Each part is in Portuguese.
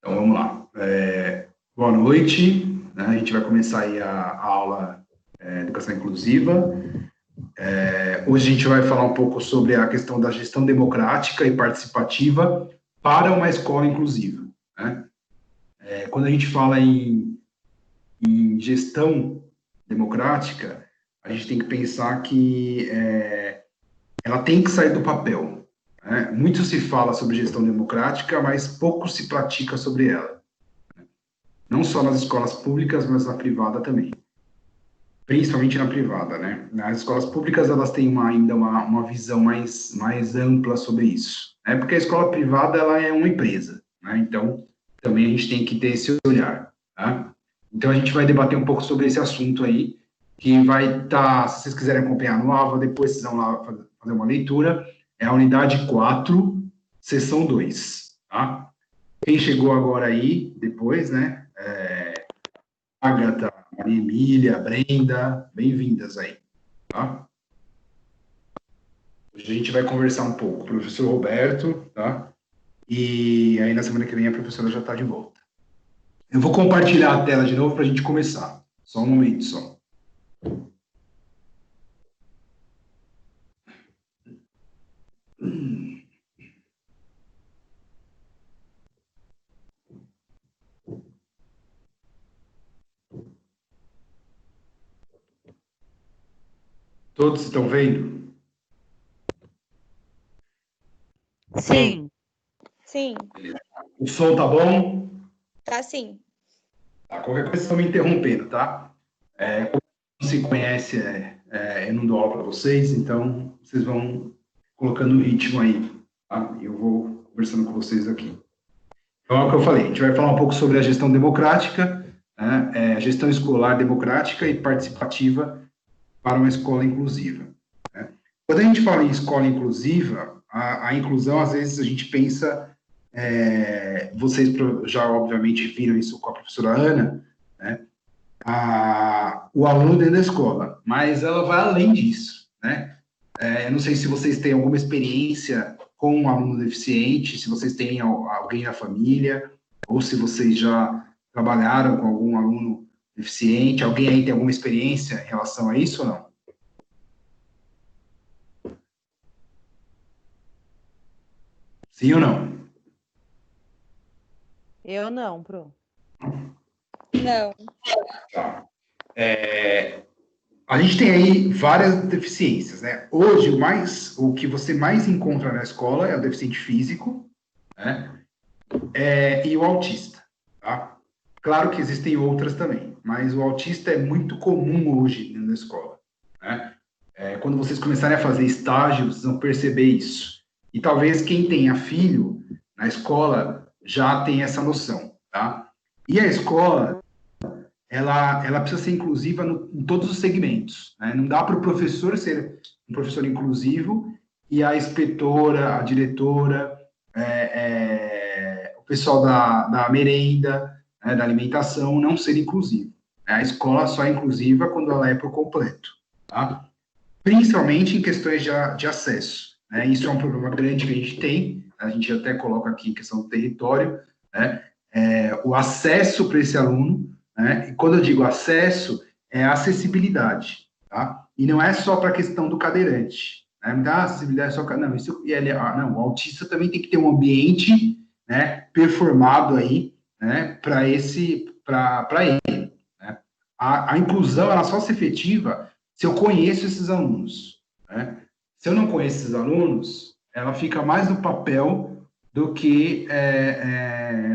Então, vamos lá. Boa noite, né? A gente vai começar aí a aula Educação Inclusiva. Hoje a gente vai falar um pouco sobre a questão da gestão democrática e participativa para uma escola inclusiva, né? Quando a gente fala em gestão democrática, a gente tem que pensar que ela tem que sair do papel, né? Muito se fala sobre gestão democrática, mas pouco se pratica sobre ela. Não só nas escolas públicas, mas na privada também. Principalmente na privada, né? Nas escolas públicas, elas têm ainda uma visão mais ampla sobre isso, né? Porque a escola privada, ela é uma empresa, né? Então, também a gente tem que ter esse olhar, tá? Então, a gente vai debater um pouco sobre esse assunto aí, que vai estar, se vocês quiserem acompanhar no AVA, depois vocês vão lá fazer uma leitura, é a unidade 4, seção 2, tá? Quem chegou agora aí, depois, né? Agatha, Maria Emília, Brenda, bem-vindas aí, tá? Hoje a gente vai conversar um pouco com o professor Roberto, tá? E aí na semana que vem a professora já está de volta. Eu vou compartilhar a tela de novo para a gente começar. Só um momento, só. Todos estão vendo? Sim. Sim. O som tá bom? Tá sim. Tá, qualquer coisa vocês estão me interrompendo, tá? Como não se conhece, eu não dou aula para vocês, então vocês vão colocando o ritmo aí, tá? E eu vou conversando com vocês aqui. Então, é o que eu falei, a gente vai falar um pouco sobre a gestão democrática, né, gestão escolar democrática e participativa para uma escola inclusiva, né? Quando a gente fala em escola inclusiva, a inclusão, às vezes, a gente pensa, vocês já, obviamente, viram isso com a professora Ana, né, o aluno dentro da escola, mas ela vai além disso, né? Eu não sei se vocês têm alguma experiência com um aluno deficiente, se vocês têm alguém na família, ou se vocês já trabalharam com algum aluno deficiente. Alguém aí tem alguma experiência em relação a isso ou não? Sim ou não? Eu não, Pro. Não. Tá. A gente tem aí várias deficiências, né? Hoje, o que você mais encontra na escola é o deficiente físico, né? E o autista, tá? Claro que existem outras também, mas o autista é muito comum hoje dentro da escola, né? Quando vocês começarem a fazer estágio, vocês vão perceber isso. E talvez quem tenha filho na escola já tenha essa noção, tá? E a escola, ela precisa ser inclusiva em todos os segmentos, né? Não dá para o professor ser um professor inclusivo e a inspetora, a diretora, o pessoal da merenda, né, da alimentação, não ser inclusivo. A escola só é inclusiva quando ela é por completo, tá? Principalmente em questões de acesso, né? Isso é um problema grande que a gente tem, a gente até coloca aqui questão do território, né? O acesso para esse aluno, né? E quando eu digo acesso, é a acessibilidade, tá? E não é só para a questão do cadeirante, né? Acessibilidade é só... Não, não, o autista também tem que ter um ambiente, né, performado aí, né, para ele, né? A inclusão, ela só se efetiva se eu conheço esses alunos, né? Se eu não conheço esses alunos, ela fica mais no papel do que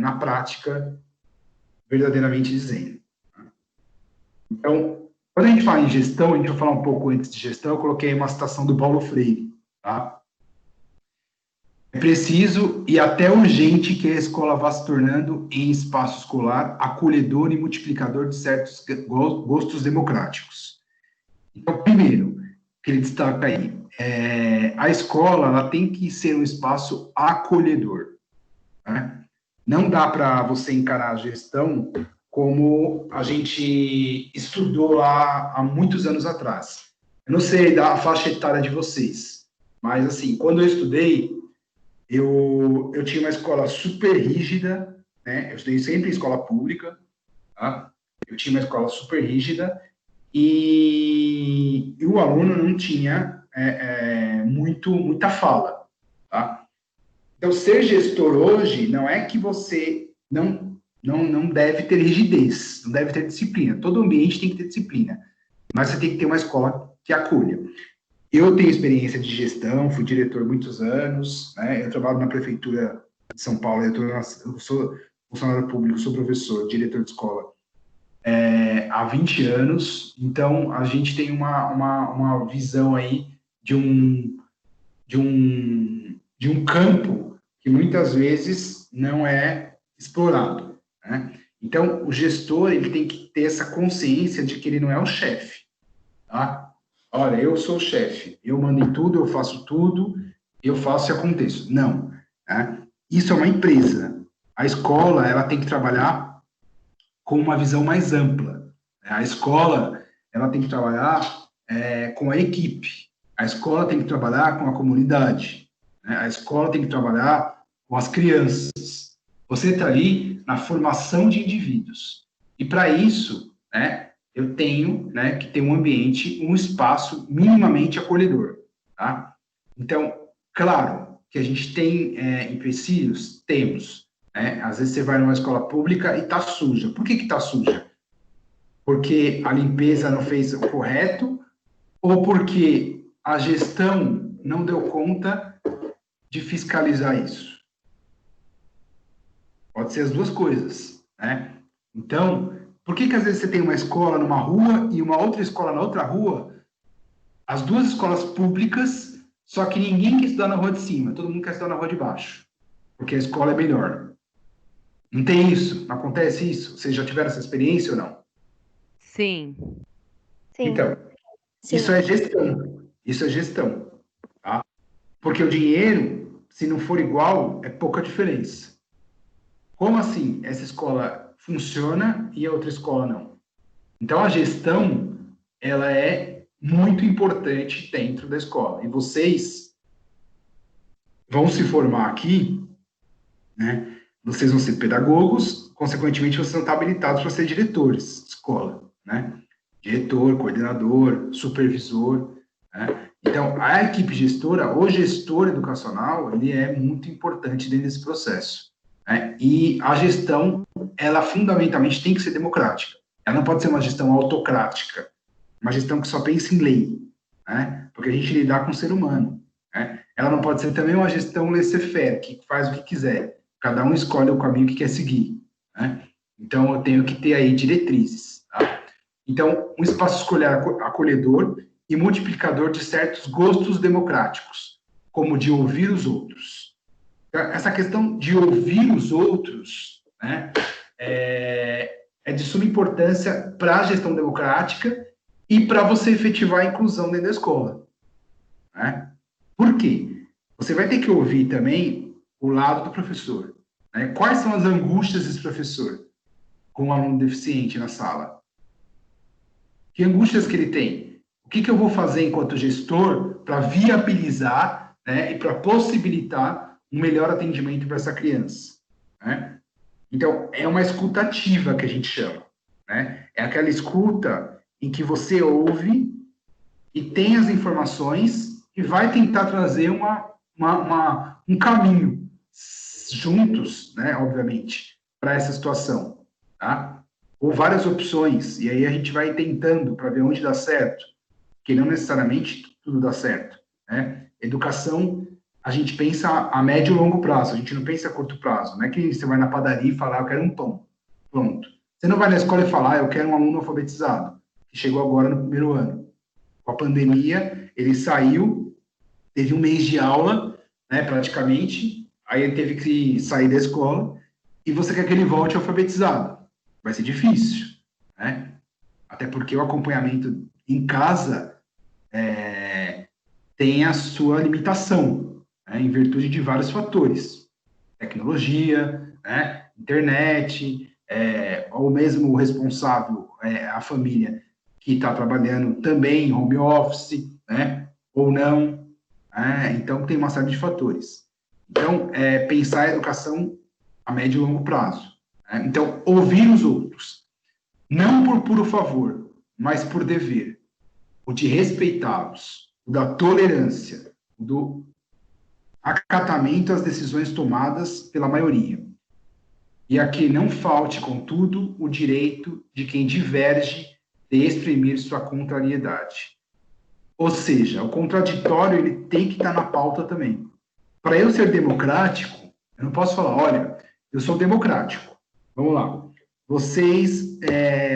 na prática, verdadeiramente dizendo. Então, quando a gente fala em gestão, a gente vai falar um pouco antes de gestão, eu coloquei uma citação do Paulo Freire, tá? É preciso e até urgente que a escola vá se tornando, em espaço escolar, acolhedor e multiplicador de certos gostos democráticos. Então, primeiro, que ele destaca aí, a escola ela tem que ser um espaço acolhedor, né? Não dá para você encarar a gestão como a gente estudou lá há muitos anos atrás. Eu não sei da faixa etária de vocês, mas, assim, quando eu estudei, eu tinha uma escola super rígida, né? Eu estudei sempre em escola pública, tá? Eu tinha uma escola super rígida e o aluno não tinha muita fala, tá? Então, ser gestor hoje não é que você não deve ter rigidez, não deve ter disciplina. Todo ambiente tem que ter disciplina, mas você tem que ter uma escola que acolha. Eu tenho experiência de gestão, fui diretor muitos anos, né? Eu trabalho na prefeitura de São Paulo, eu sou funcionário público, sou professor, diretor de escola há 20 anos, então a gente tem uma visão aí de um campo que muitas vezes não é explorado, né? Então, o gestor ele tem que ter essa consciência de que ele não é o chefe, tá? Olha, eu sou o chefe, eu mando em tudo, eu faço tudo, eu faço e aconteço. Não, né? Isso é uma empresa. A escola, ela tem que trabalhar com uma visão mais ampla. A escola, ela tem que trabalhar com a equipe. A escola tem que trabalhar com a comunidade. Né? A escola tem que trabalhar com as crianças. Você está ali na formação de indivíduos. E para isso, né, eu tenho, né, que ter um ambiente, um espaço minimamente acolhedor. Tá? Então, claro que a gente tem empecilhos, temos. Né? Às vezes você vai numa escola pública e está suja. Por que está suja? Porque a limpeza não fez o correto ou porque a gestão não deu conta de fiscalizar isso? Pode ser as duas coisas, né? Então, por que às vezes você tem uma escola numa rua e uma outra escola na outra rua, as duas escolas públicas, só que ninguém quer estudar na rua de cima, todo mundo quer estudar na rua de baixo, porque a escola é melhor. Não tem isso? Não acontece isso? Vocês já tiveram essa experiência ou não? Sim. Então, Sim. isso é gestão. Isso é gestão, tá? Porque o dinheiro, se não for igual, é pouca diferença. Como assim essa escola funciona e a outra escola não? Então, a gestão, ela é muito importante dentro da escola. E vocês vão se formar aqui, né? Vocês vão ser pedagogos, consequentemente, vocês vão estar habilitados para ser diretores de escola, né? Diretor, coordenador, supervisor, né? Então, a equipe gestora, o gestor educacional, ele é muito importante dentro desse processo, né? E a gestão, ela fundamentalmente tem que ser democrática. Ela não pode ser uma gestão autocrática, uma gestão que só pensa em lei, né? Porque a gente lidar com o ser humano, né? Ela não pode ser também uma gestão laissez-faire, que faz o que quiser. Cada um escolhe o caminho que quer seguir, né? Então, eu tenho que ter aí diretrizes, tá? Então, um espaço escolar acolhedor e multiplicador de certos gostos democráticos, como de ouvir os outros. Essa questão de ouvir os outros, né, é de suma importância para a gestão democrática e para você efetivar a inclusão dentro da escola, né? Por quê? Você vai ter que ouvir também o lado do professor, né? Quais são as angústias desse professor com um aluno deficiente na sala? Que angústias que ele tem? O que eu vou fazer enquanto gestor para viabilizar, né, e para possibilitar um melhor atendimento para essa criança, né? Então, é uma escuta ativa que a gente chama, né? É aquela escuta em que você ouve e tem as informações e vai tentar trazer um caminho juntos, né, obviamente, para essa situação, tá? Ou várias opções, e aí a gente vai tentando para ver onde dá certo, que não necessariamente tudo dá certo, né? Educação, a gente pensa a médio e longo prazo, a gente não pensa a curto prazo, não é que você vai na padaria e falar, eu quero um pão, pronto. Você não vai na escola e falar, eu quero um aluno alfabetizado, que chegou agora no primeiro ano. Com a pandemia, ele saiu, teve um mês de aula, né, praticamente, aí ele teve que sair da escola, e você quer que ele volte alfabetizado. Vai ser difícil, né? Até porque o acompanhamento em casa tem a sua limitação, né, em virtude de vários fatores. Tecnologia, né, internet, ou mesmo o responsável, a família, que está trabalhando também em home office, né, ou não. Então, tem uma série de fatores. Então, pensar a educação a médio e longo prazo. Né? Então, ouvir os outros, não por puro favor, mas por dever, o de respeitá-los, o da tolerância, o do acatamento às decisões tomadas pela maioria. E a que não falte, contudo, o direito de quem diverge de exprimir sua contrariedade. Ou seja, o contraditório ele tem que estar na pauta também. Para eu ser democrático, eu não posso falar, olha, eu sou democrático. Vamos lá. Vocês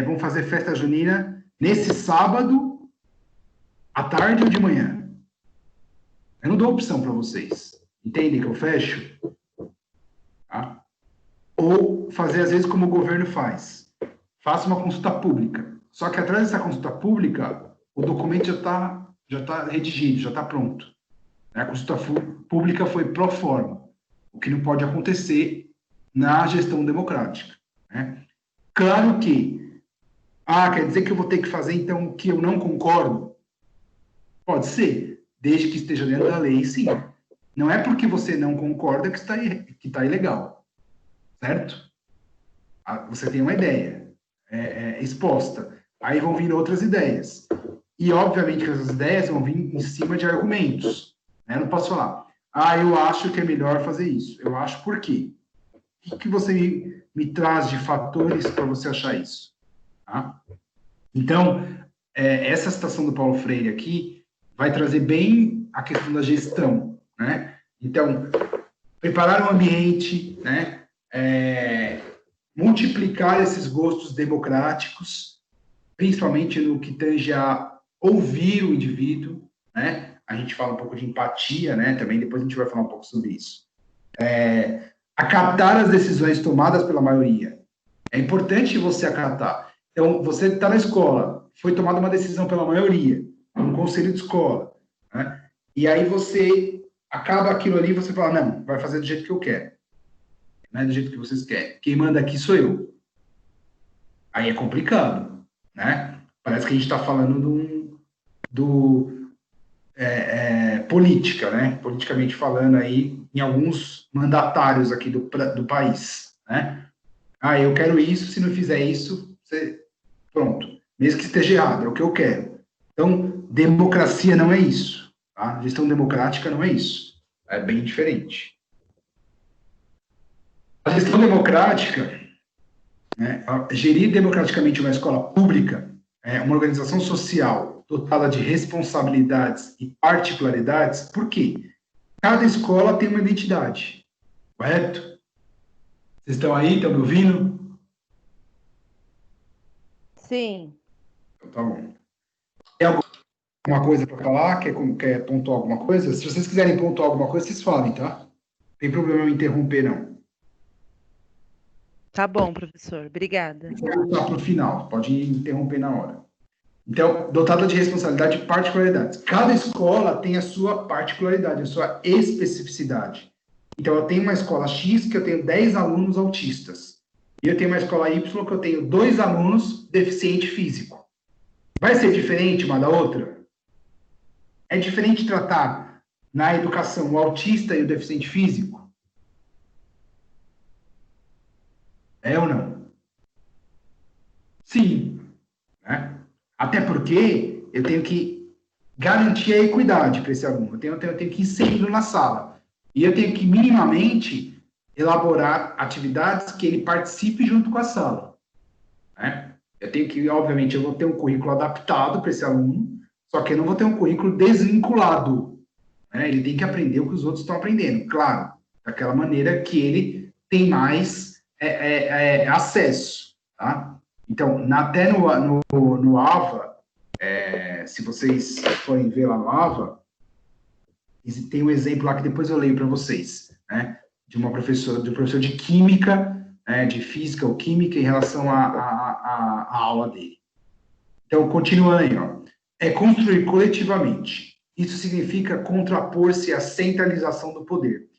vão fazer festa junina nesse sábado, à tarde ou de manhã. Eu não dou opção para vocês. Entendem que eu fecho? Tá? Ou fazer, às vezes, como o governo faz. Faça uma consulta pública. Só que atrás dessa consulta pública, o documento já tá redigido, já está pronto. A consulta pública foi pro forma, o que não pode acontecer na gestão democrática. Né? Claro que, quer dizer que eu vou ter que fazer, então, o que eu não concordo? Pode ser, desde que esteja dentro da lei, sim. Não é porque você não concorda que está ilegal, certo? Você tem uma ideia exposta. Aí vão vir outras ideias. E, obviamente, que essas ideias vão vir em cima de argumentos. Né? Eu não posso falar, eu acho que é melhor fazer isso. Eu acho por quê? O que você me traz de fatores para você achar isso? Tá? Então, essa citação do Paulo Freire aqui vai trazer bem a questão da gestão. Né? Então, preparar o ambiente, né? Multiplicar esses gostos democráticos, principalmente no que tange a ouvir o indivíduo, né? A gente fala um pouco de empatia, né? Também depois a gente vai falar um pouco sobre isso. Acatar as decisões tomadas pela maioria. É importante você acatar. Então, você está na escola, foi tomada uma decisão pela maioria, um conselho de escola, né? E aí você acaba aquilo ali e você fala, não, vai fazer do jeito que eu quero. Não é do jeito que vocês querem. Quem manda aqui sou eu. Aí é complicado, né? Parece que a gente está falando política, né? Politicamente falando aí, em alguns mandatários aqui do país, né? Eu quero isso, se não fizer isso, pronto. Mesmo que esteja errado, é o que eu quero. Então, democracia não é isso, tá? Gestão democrática não é isso. É bem diferente. A gestão democrática, né, gerir democraticamente uma escola pública, uma organização social dotada de responsabilidades e particularidades, por quê? Cada escola tem uma identidade, correto? Vocês estão aí? Estão me ouvindo? Sim. Então, tá bom. Tem alguma coisa para falar? Quer pontuar alguma coisa? Se vocês quiserem pontuar alguma coisa, vocês falem, tá? Não tem problema eu interromper, não. Tá bom, professor. Obrigada. Vou voltar para o final, pode interromper na hora. Então, dotada de responsabilidade e particularidades. Cada escola tem a sua particularidade, a sua especificidade. Então, eu tenho uma escola X que eu tenho 10 alunos autistas. E eu tenho uma escola Y que eu tenho 2 alunos deficiente físico. Vai ser diferente uma da outra? É diferente tratar na educação o autista e o deficiente físico? É ou não? Sim. Né? Até porque eu tenho que garantir a equidade para esse aluno. Eu tenho que inseri-lo na sala. E eu tenho que, minimamente, elaborar atividades que ele participe junto com a sala. Né? Eu tenho que, obviamente, eu vou ter um currículo adaptado para esse aluno, só que eu não vou ter um currículo desvinculado. Né? Ele tem que aprender o que os outros estão aprendendo. Claro, daquela maneira que ele tem mais acesso. Tá? Então, até no AVA, se vocês forem ver lá no AVA, tem um exemplo lá que depois eu leio para vocês, né? De um professor de química, de física ou química em relação à aula dele. Então, continuando aí, ó. Construir coletivamente. Isso significa contrapor-se à centralização do poder.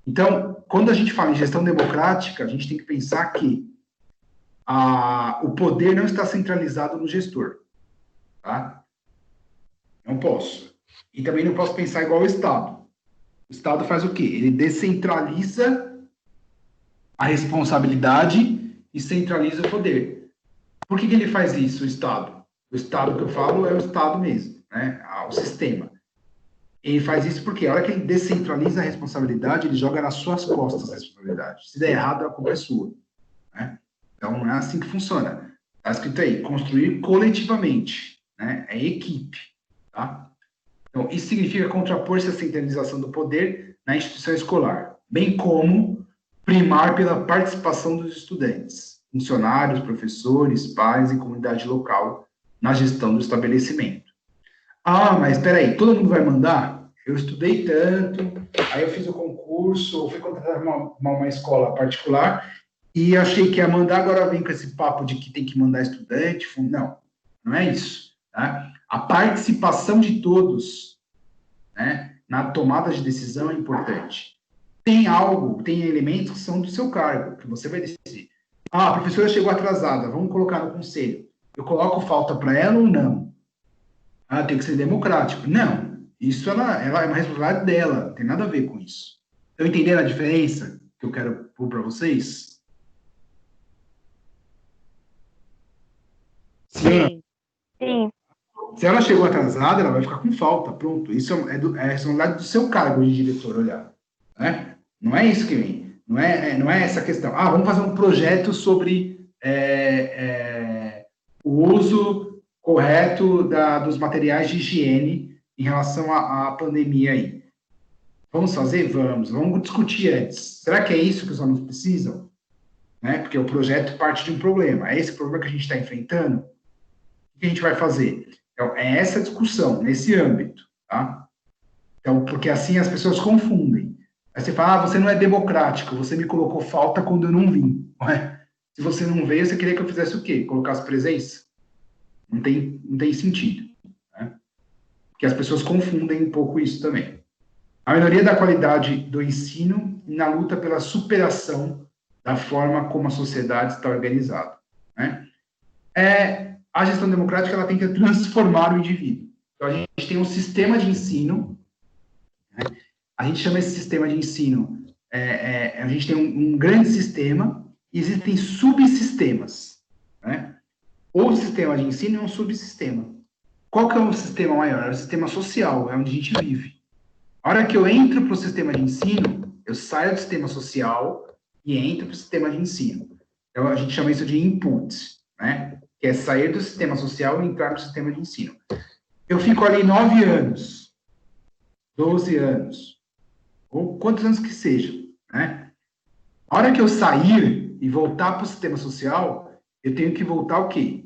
Então, quando a gente fala em gestão democrática, a gente tem que pensar que o poder não está centralizado no gestor. Tá? Não posso. E também não posso pensar igual o Estado. O Estado faz o quê? Ele descentraliza a responsabilidade e centraliza o poder. Por que ele faz isso, o Estado? O Estado que eu falo é o Estado mesmo, né? O sistema. Ele faz isso porque a hora que ele descentraliza a responsabilidade, ele joga nas suas costas a responsabilidade. Se der errado, a culpa é sua, né? Então, não é assim que funciona. Está escrito aí, construir coletivamente, né? É equipe, tá? Então, isso significa contrapor-se à centralização do poder na instituição escolar, bem como primar pela participação dos estudantes, funcionários, professores, pais e comunidade local na gestão do estabelecimento. Ah, mas espera aí, todo mundo vai mandar? Eu estudei tanto, aí eu fiz o concurso, ou fui contratar uma escola particular e achei que ia mandar, agora vem com esse papo de que tem que mandar estudante. Não, não é isso. Tá? A participação de todos, né, na tomada de decisão é importante. Tem elementos que são do seu cargo, que você vai decidir. Ah, a professora chegou atrasada, vamos colocar no conselho. Eu coloco falta para ela ou não? Ah, tem que ser democrático. Não, isso ela é uma responsabilidade dela, não tem nada a ver com isso. Estão entendendo a diferença que eu quero pôr para vocês? Sim. Sim. Se ela chegou atrasada, ela vai ficar com falta, pronto. Isso é a responsabilidade do seu cargo de diretor olhar, né? Não é isso que vem. Não é essa questão. Ah, vamos fazer um projeto sobre o uso correto dos materiais de higiene em relação à pandemia aí. Vamos fazer? Vamos discutir antes. Será que é isso que os alunos precisam? Né? Porque o projeto parte de um problema. É esse problema que a gente está enfrentando? O que a gente vai fazer? Então, é essa discussão, nesse âmbito, tá? Então, porque assim as pessoas confundem. Aí você fala, você não é democrático, você me colocou falta quando eu não vim. Não é? Se você não veio, você queria que eu fizesse o quê? Colocasse presença? Não tem sentido. Né? Porque as pessoas confundem um pouco isso também. A melhoria da qualidade do ensino na luta pela superação da forma como a sociedade está organizada. Né? A gestão democrática ela tenta transformar o indivíduo. Então, a gente tem um sistema de ensino, né? A gente chama esse sistema de ensino, a gente tem um grande sistema e existem subsistemas. Né? O sistema de ensino é um subsistema. Qual que é o sistema maior? É o sistema social, é onde a gente vive. A hora que eu entro para o sistema de ensino, eu saio do sistema social e entro para o sistema de ensino. Então, a gente chama isso de input, né? Que é sair do sistema social e entrar no sistema de ensino. Eu fico ali 9 anos, 12 anos, ou quantos anos que seja, né? A hora que eu sair e voltar para o sistema social, eu tenho que voltar o quê?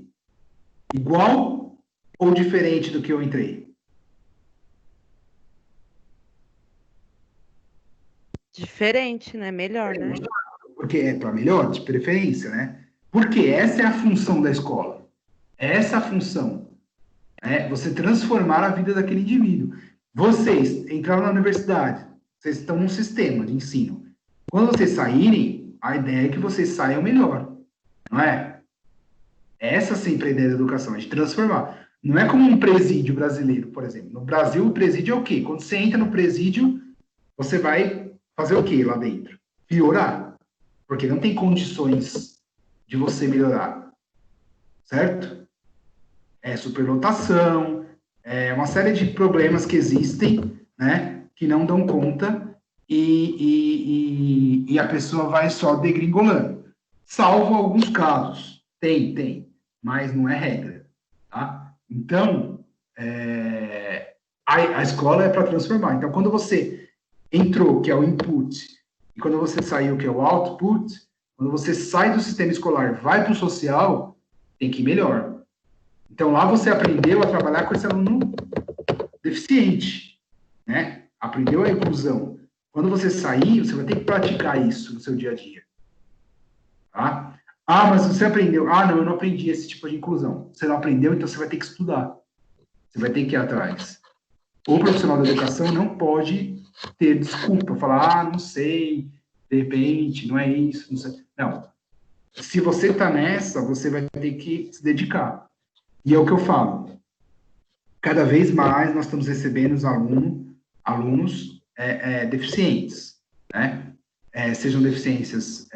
Igual ou diferente do que eu entrei? Diferente, né? Melhor, né? Porque é para melhor, de preferência, né? Porque essa é a função da escola. Essa é a função. Você transformar a vida daquele indivíduo. Vocês entraram na universidade, vocês estão num sistema de ensino. Quando vocês saírem, a ideia é que vocês saiam melhor, não é? Essa sempre é a ideia da educação, é de transformar. Não é como um presídio brasileiro, por exemplo. No Brasil, o presídio é o quê? Quando você entra no presídio, você vai fazer o quê lá dentro? Piorar. Porque não tem condições de você melhorar. Certo? É superlotação, é uma série de problemas que existem, né, que não dão conta e a pessoa vai só degringolando. Salvo alguns casos. Tem, mas não é regra. Tá? Então, a escola é para transformar. Então, quando você entrou, que é o input, e quando você saiu, que é o output, quando você sai do sistema escolar, vai para o social, tem que ir melhor. Então, lá você aprendeu a trabalhar com esse aluno deficiente, né? Aprendeu a inclusão. Quando você sair, você vai ter que praticar isso no seu dia a dia. Tá? Ah, mas você aprendeu. Ah, não, eu não aprendi esse tipo de inclusão. Você não aprendeu, então você vai ter que estudar. Você vai ter que ir atrás. O profissional da educação não pode ter desculpa, falar, ah, não sei, de repente, não é isso, não sei. Não. Se você está nessa, você vai ter que se dedicar. E é o que eu falo. Cada vez mais nós estamos recebendo os alunos deficientes, né? Sejam deficiências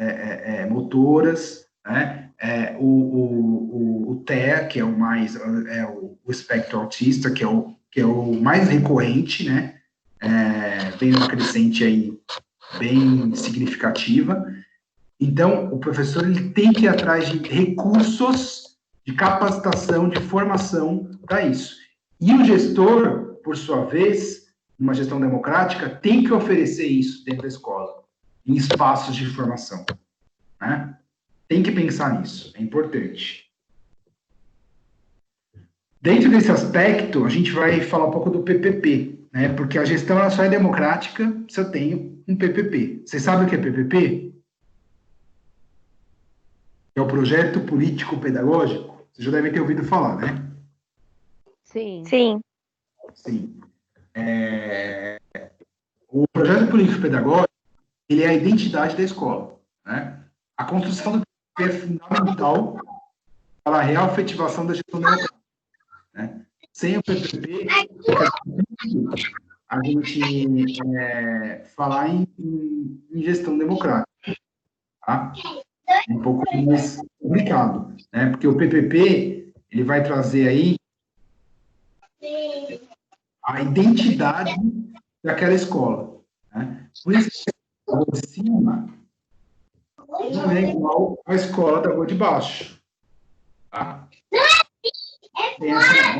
motoras, né? O TEA, que é o mais, o espectro autista, que é o mais recorrente, né? Vem uma crescente aí bem significativa. Então, o professor ele tem que ir atrás de recursos de capacitação, de formação para isso. E o gestor, por sua vez, numa gestão democrática, tem que oferecer isso dentro da escola, em espaços de formação, né? Tem que pensar nisso, é importante. Dentro desse aspecto, a gente vai falar um pouco do PPP, né? Porque a gestão ela só é democrática se eu tenho um PPP. Vocês sabem o que é PPP? É o projeto político pedagógico. Vocês já devem ter ouvido falar, né? Sim. Sim. Sim. O projeto político pedagógico, ele é a identidade da escola, né? A construção do PPP é fundamental para a real efetivação da gestão democrática, né? Sem o PPP, a gente falar em gestão democrática, tá? É um pouco mais complicado, né? Porque o PPP, ele vai trazer aí a identidade daquela escola, né? Por isso que a rua de cima não é igual à escola da rua de baixo, tá? Tem essa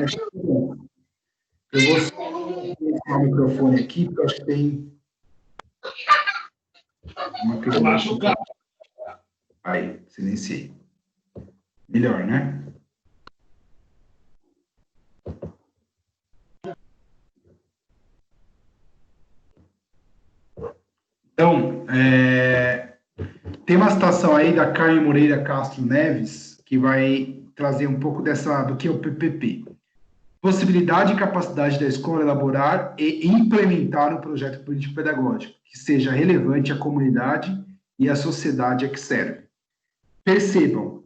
eu vou colocar o microfone aqui, porque eu acho que tem uma questão. Aí, silenciei. Melhor, né? Então, tem uma citação aí da Carmen Moreira Castro Neves, que vai trazer um pouco do que é o PPP. Possibilidade e capacidade da escola elaborar e implementar um projeto político-pedagógico que seja relevante à comunidade e à sociedade a que serve. Percebam,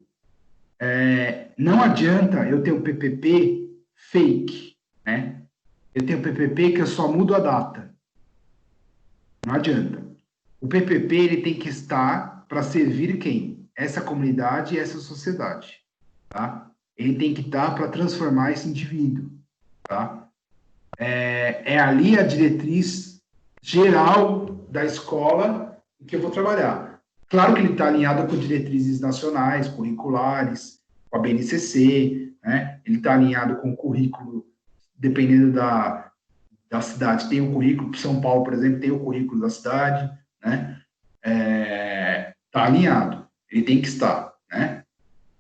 não adianta eu ter um PPP fake, né? Eu tenho um PPP que eu só mudo a data. Não adianta. O PPP ele tem que estar para servir quem? Essa comunidade e essa sociedade, tá? Ele tem que estar para transformar esse indivíduo, tá? É ali a diretriz geral da escola que eu vou trabalhar. Claro que ele está alinhado com diretrizes nacionais, curriculares, com a BNCC, né? Ele está alinhado com o currículo, dependendo da cidade. Tem o currículo, São Paulo, por exemplo, tem o currículo da cidade, né? Está alinhado. Ele tem que estar, né?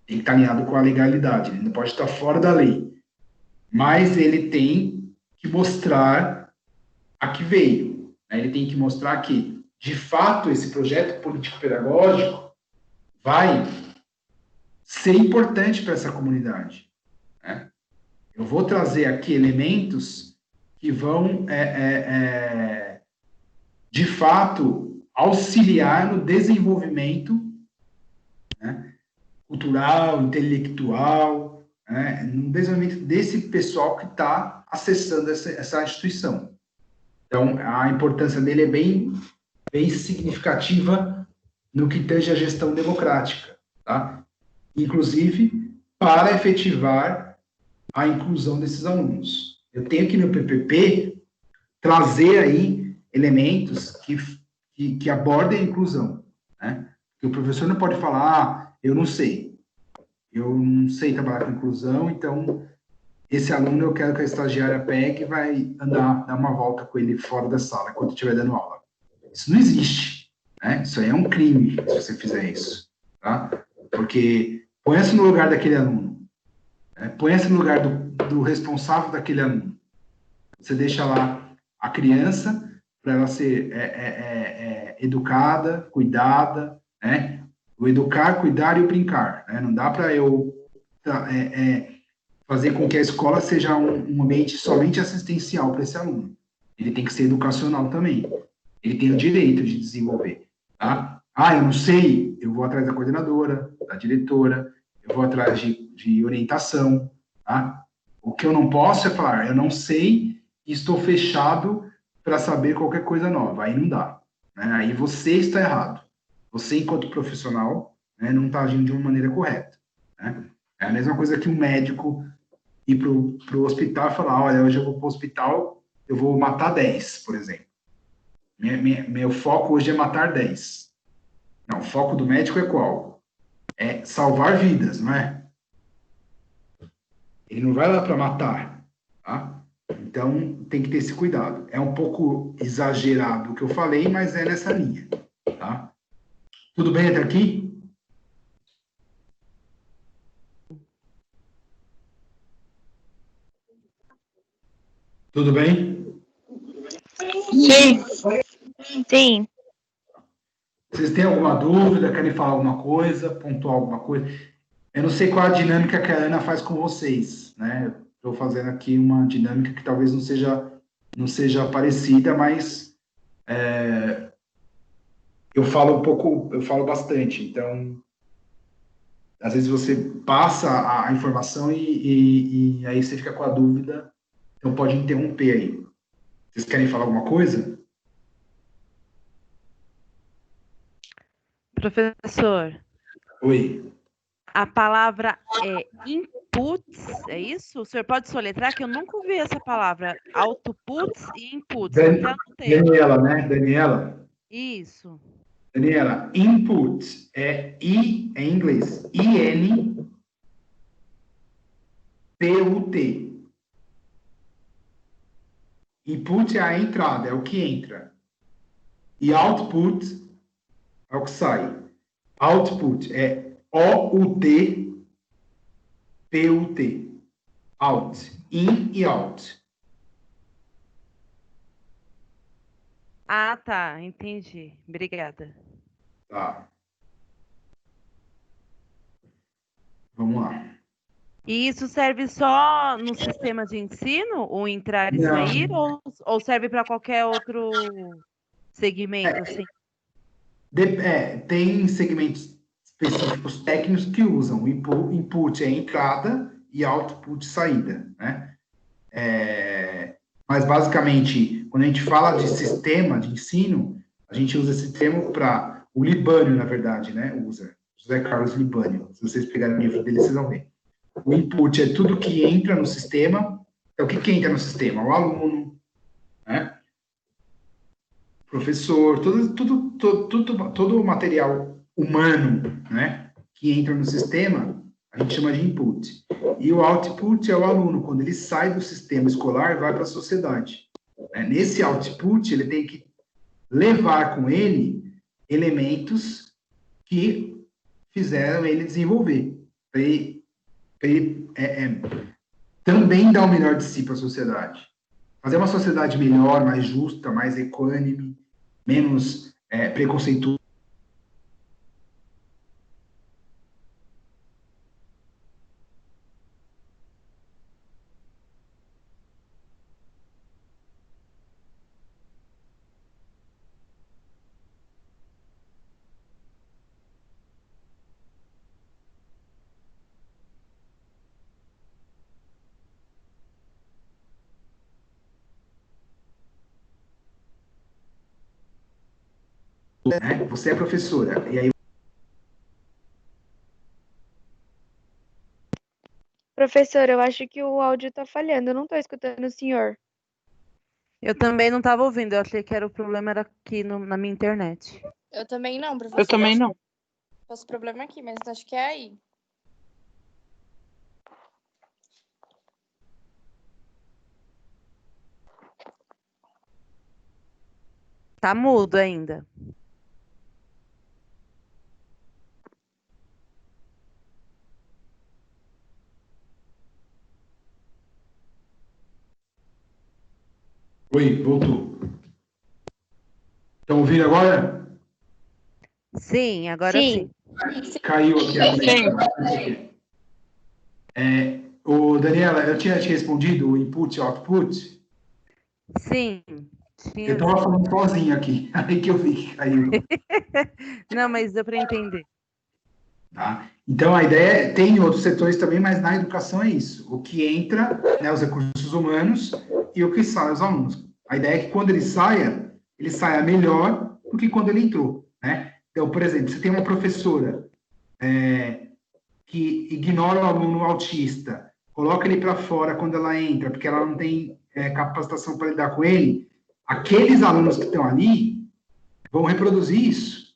Tem que estar alinhado com a legalidade. Ele não pode estar fora da lei. Mas ele tem que mostrar a que veio, né? Ele tem que mostrar que, de fato, esse projeto político-pedagógico vai ser importante para essa comunidade, né? Eu vou trazer aqui elementos que vão, de fato, auxiliar no desenvolvimento, né, cultural, intelectual, né, no desenvolvimento desse pessoal que está acessando essa instituição. Então, a importância dele é bem significativa no que tange a gestão democrática, tá? Inclusive, para efetivar a inclusão desses alunos. Eu tenho que, no PPP, trazer aí elementos que abordem a inclusão, né? Que o professor não pode falar, eu não sei trabalhar com inclusão, então esse aluno eu quero que a estagiária pegue e vai dar uma volta com ele fora da sala, enquanto estiver dando aula. Isso não existe, né? Isso aí é um crime, se você fizer isso, tá? Porque põe-se no lugar daquele aluno, né? Põe-se no lugar do responsável daquele aluno. Você deixa lá a criança para ela ser educada, cuidada, né? O educar, cuidar e o brincar, né? Não dá para eu fazer com que a escola seja um ambiente somente assistencial para esse aluno. Ele tem que ser educacional também. Ele tem o direito de desenvolver, tá? Eu não sei, eu vou atrás da coordenadora, da diretora, eu vou atrás de orientação, tá? O que eu não posso é falar, eu não sei e estou fechado para saber qualquer coisa nova. Aí não dá, né? Aí você está errado. você, enquanto profissional, né, não está agindo de uma maneira correta. Né? É a mesma coisa que um médico ir para o hospital e falar, olha, hoje eu vou para o hospital, eu vou matar 10, por exemplo. Meu foco hoje é matar 10. Não, o foco do médico é qual? É salvar vidas, não é? Ele não vai lá para matar, tá? Então, tem que ter esse cuidado. É um pouco exagerado o que eu falei, mas é nessa linha, tá? Tudo bem até aqui? Tudo bem? Sim. Sim. Vocês têm alguma dúvida? Querem falar alguma coisa? Pontuar alguma coisa? Eu não sei qual a dinâmica que a Ana faz com vocês, né? Estou fazendo aqui uma dinâmica que talvez não seja parecida, mas eu falo um pouco, eu falo bastante. Então, às vezes você passa a informação e aí você fica com a dúvida, então pode interromper aí. Vocês querem falar alguma coisa? Professor, Oi. a palavra é inputs, é isso? O senhor pode soletrar que eu nunca ouvi essa palavra. Outputs e inputs. Eu até anotei. Daniela, né? Daniela. Isso. Daniela, input é I em inglês. INPUT. Input é a entrada, é o que entra. E output é o que sai. Output é OUTPUT. Out. In e out. Ah, tá. Entendi. Obrigada. Tá. Vamos lá. E isso serve só no sistema de ensino, o entrar e Não. sair, ou serve para qualquer outro segmento, assim? Tem segmentos específicos técnicos que usam. Input é entrada e output saída, né? Mas, basicamente, quando a gente fala de sistema de ensino, a gente usa esse termo para... O Libânio, na verdade, né? Usa. José Carlos Libânio. Se vocês pegarem o livro dele, vocês vão ver. O input é tudo que entra no sistema. Então, o que entra no sistema? O aluno, né? Professor, todo o material humano, né, que entra no sistema, a gente chama de input. E o output é o aluno, quando ele sai do sistema escolar e vai para a sociedade. Nesse output, ele tem que levar com ele elementos que fizeram ele desenvolver, para ele também dar o melhor de si para a sociedade. Fazer uma sociedade melhor, mais justa, mais equânime, menos preconceituosa. Né? Você é professora, e aí... Professor, eu acho que o áudio tá falhando. Eu não tô escutando o senhor. Eu também não estava ouvindo, eu achei que era o problema era aqui na minha internet. Eu também não, professor. Eu também não. Fosse problema aqui, mas acho que é aí. Tá mudo ainda. Oi, voltou. Estão ouvindo agora? Sim, agora sim. Caiu aqui a conexão. Daniela, eu tinha te respondido o input e output? Sim. Eu estava falando sozinho aqui, aí que eu vi que caiu. Não, mas deu para entender. Tá? Então, a ideia tem em outros setores também, mas na educação é isso. O que entra, né, os recursos humanos, e o que sai, os alunos. A ideia é que quando ele saia melhor do que quando ele entrou. Né? Então, por exemplo, você tem uma professora que ignora o aluno autista, coloca ele para fora quando ela entra, porque ela não tem capacitação para lidar com ele, aqueles alunos que estão ali vão reproduzir isso.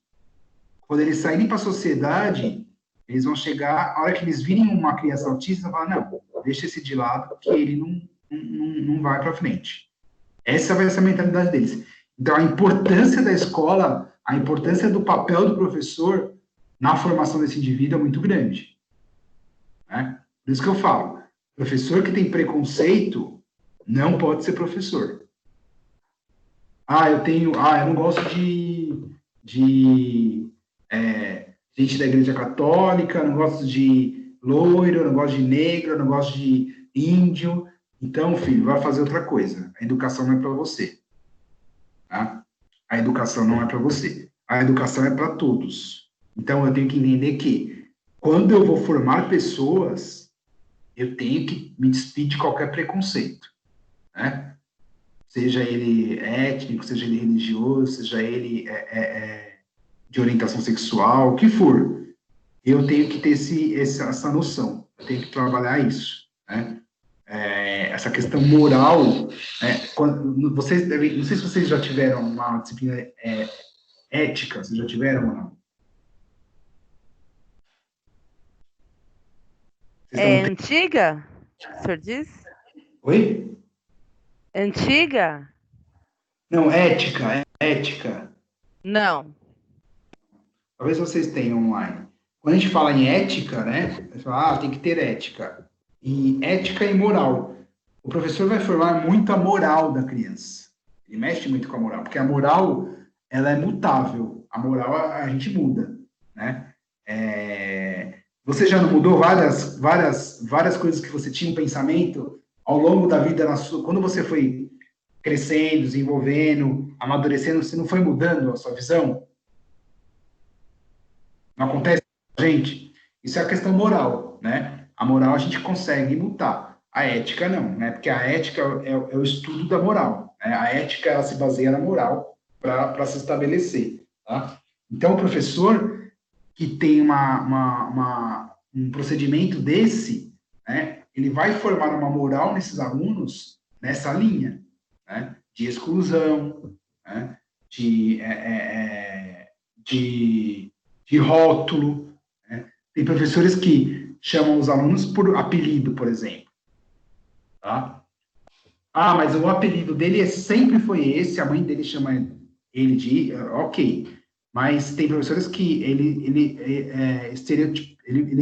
Quando eles saírem para a sociedade, eles vão chegar, a hora que eles virem uma criança autista, vão falar, não, deixa esse de lado, que ele não vai para frente. Essa vai ser a mentalidade deles. Então, a importância da escola, a importância do papel do professor na formação desse indivíduo é muito grande. Né? Por isso que eu falo, professor que tem preconceito não pode ser professor. Eu não gosto de gente da igreja católica, não gosto de loiro, não gosto de negro, não gosto de índio. Então, filho, vai fazer outra coisa. A educação não é para você. Tá? A educação não é para você. A educação é para todos. Então, eu tenho que entender que, quando eu vou formar pessoas, eu tenho que me despedir de qualquer preconceito. Né? Seja ele étnico, seja ele religioso, seja ele de orientação sexual, o que for. Eu tenho que ter essa noção. Eu tenho que trabalhar isso. Né? Essa questão moral, não sei se vocês já tiveram uma disciplina ética, vocês já tiveram ou não? Antiga? O senhor diz? Oi? Antiga? Não, ética. Não. Talvez vocês tenham online. Quando a gente fala em ética, né? A gente fala, tem que ter ética. E ética e moral. O professor vai formar muito a moral da criança. Ele mexe muito com a moral, porque a moral, ela é mutável. A moral, a gente muda, né? Você já não mudou várias coisas que você tinha um pensamento ao longo da vida, quando você foi crescendo, desenvolvendo, amadurecendo, você não foi mudando a sua visão? Não acontece com a gente? Isso é a questão moral, né? A moral a gente consegue mudar. A ética não, né? Porque a ética é o estudo da moral. Né? A ética, ela se baseia na moral para se estabelecer, tá? Então, o professor que tem um procedimento desse, né? Ele vai formar uma moral nesses alunos nessa linha, né? De exclusão, né? De rótulo. Né? Tem professores que chamam os alunos por apelido, por exemplo. Tá? Mas o apelido dele sempre foi esse, a mãe dele chama ele de... Ok. Mas tem professores que ele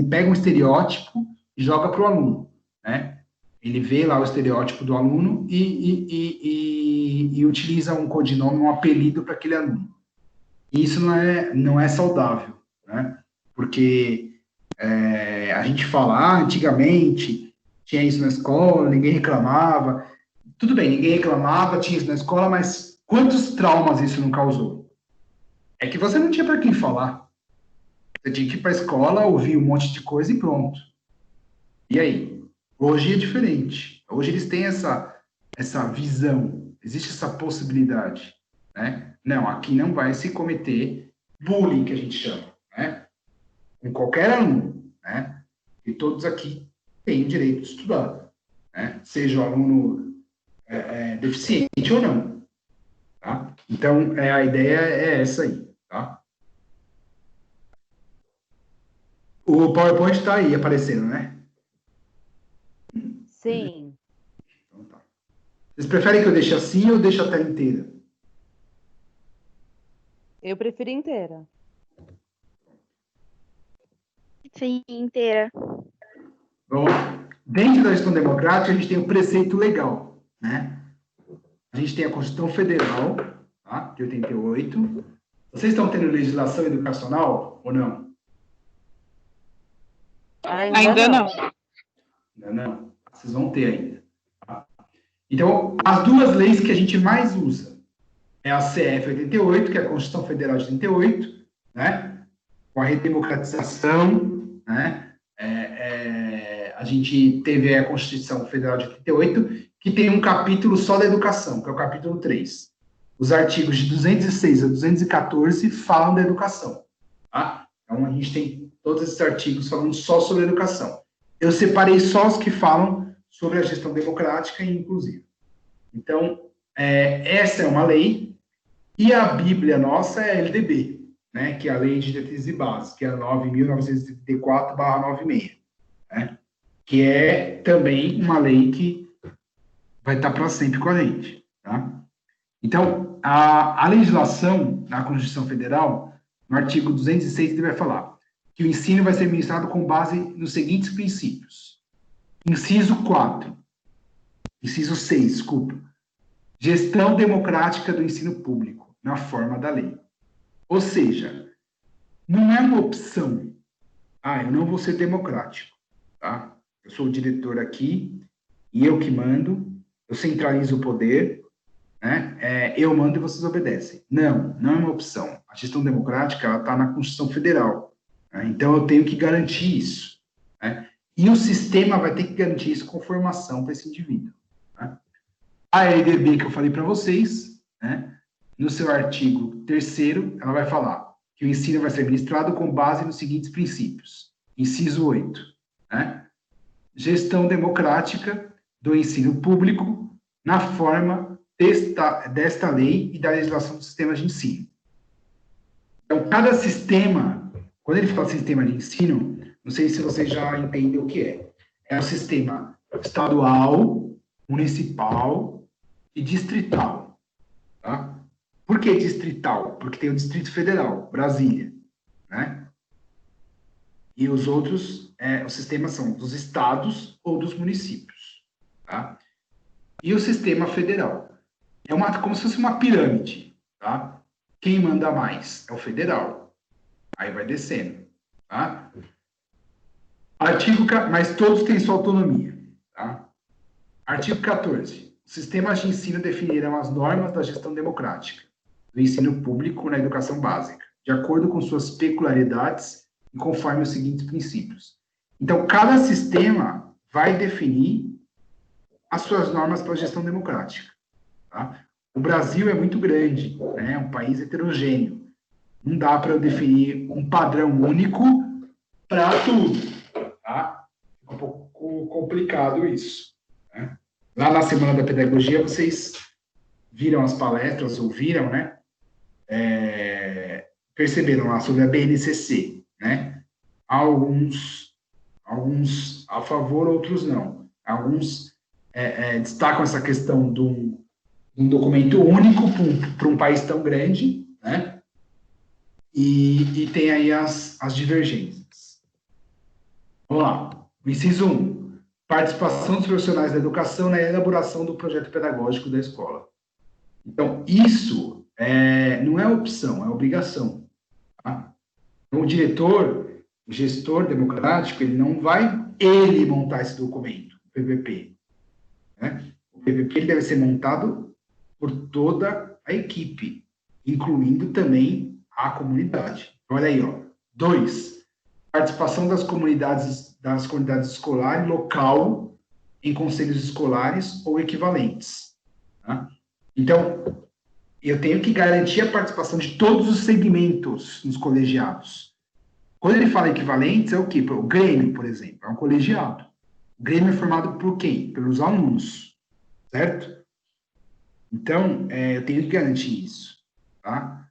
pega um estereótipo e joga para o aluno. Né? Ele vê lá o estereótipo do aluno e utiliza um codinome, um apelido para aquele aluno. E isso não é saudável, né? Porque a gente fala, antigamente tinha isso na escola, ninguém reclamava. Tudo bem, ninguém reclamava, tinha isso na escola, mas quantos traumas isso não causou? É que você não tinha para quem falar. Você tinha que ir para a escola, ouvir um monte de coisa e pronto. E aí? Hoje é diferente. Hoje eles têm essa visão, existe essa possibilidade, né? Não, aqui não vai se cometer bullying, que a gente chama, né? Com qualquer aluno, né? E todos aqui têm o direito de estudar, né? Seja o aluno deficiente ou não, tá? Então, a ideia é essa aí, tá? O PowerPoint está aí aparecendo, né? Sim. Então, tá. Vocês preferem que eu deixe assim ou deixe a tela inteira? Eu prefiro inteira. Sim, inteira. Bom, dentro da gestão democrática, a gente tem o preceito legal, né? A gente tem a Constituição Federal, tá? De 88. Vocês estão tendo legislação educacional ou não? Ainda não. Ainda não. Vocês vão ter ainda. Tá? Então, as duas leis que a gente mais usa é a CF 88, que é a Constituição Federal de 88, né? Com a redemocratização, né? A gente teve a Constituição Federal de 88, que tem um capítulo só da educação, que é o capítulo 3. Os artigos de 206 a 214 falam da educação. tá? Então, a gente tem todos esses artigos falando só sobre educação. Eu separei só os que falam sobre a gestão democrática e inclusiva. Então, essa é uma lei, e a Bíblia nossa é a LDB, né, que é a Lei de Diretrizes e Bases, que é a 9.934/96, né, que é também uma lei que vai estar para sempre com a gente. Tá? Então, a legislação na Constituição Federal, no artigo 206, ele vai falar que o ensino vai ser ministrado com base nos seguintes princípios. Inciso 6, desculpa. Gestão democrática do ensino público, na forma da lei. Ou seja, não é uma opção. Eu não vou ser democrático. Tá? Eu sou o diretor aqui, e eu que mando, eu centralizo o poder, né? Eu mando e vocês obedecem. Não é uma opção. A gestão democrática está na Constituição Federal. Né? Então, eu tenho que garantir isso. Né? E o sistema vai ter que garantir isso com formação para esse indivíduo. Né? A LDB que eu falei para vocês, né? No seu artigo 3º, ela vai falar que o ensino vai ser ministrado com base nos seguintes princípios. Inciso 8, né? Gestão democrática do ensino público na forma desta lei e da legislação do sistema de ensino. Então, cada sistema, quando ele fala sistema de ensino, não sei se vocês já entendem o que é. É o sistema estadual, municipal e distrital. Tá? Por que distrital? Porque tem o Distrito Federal, Brasília, né? E os outros, os sistemas são dos estados ou dos municípios, tá? E o sistema federal. Como se fosse uma pirâmide, tá? Quem manda mais é o federal. Aí vai descendo, tá? Mas todos têm sua autonomia, tá? Artigo 14. Os sistemas de ensino definirão as normas da gestão democrática do ensino público na educação básica, de acordo com suas peculiaridades e conforme os seguintes princípios. Então, cada sistema vai definir as suas normas para a gestão democrática. Tá? O Brasil é muito grande, né? É um país heterogêneo. Não dá para eu definir um padrão único para tudo. Tá? Fica um pouco complicado isso. Né? Lá na Semana da Pedagogia, vocês viram as palestras, ouviram, né? Perceberam lá sobre a BNCC, né? Alguns a favor, outros não. Alguns destacam essa questão de um documento único para um país tão grande, né? E tem aí as divergências. Vamos lá. O inciso 1. Participação dos profissionais da educação na elaboração do projeto pedagógico da escola. Então, isso não é opção, é obrigação. Tá? Então, o diretor, o gestor democrático, ele não vai montar esse documento, o PPP. Né? O PPP ele deve ser montado por toda a equipe, incluindo também a comunidade. Olha aí, ó. 2. Participação das comunidades escolares local em conselhos escolares ou equivalentes. Tá? Então, eu tenho que garantir a participação de todos os segmentos nos colegiados. Quando ele fala equivalentes, é o quê? O Grêmio, por exemplo, é um colegiado. O Grêmio é formado por quem? Pelos alunos, certo? Então, eu tenho que garantir isso, tá?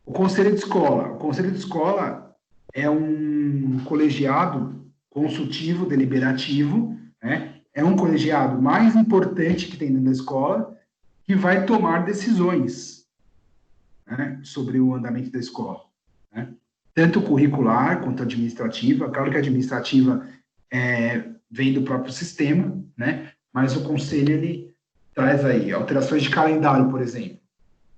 O Conselho de Escola. O Conselho de Escola é um colegiado consultivo, deliberativo, né? É um colegiado mais importante que tem dentro da escola, que vai tomar decisões, né, sobre o andamento da escola. Né? Tanto curricular quanto administrativa. Claro que a administrativa vem do próprio sistema, né? Mas o conselho ele traz aí alterações de calendário, por exemplo.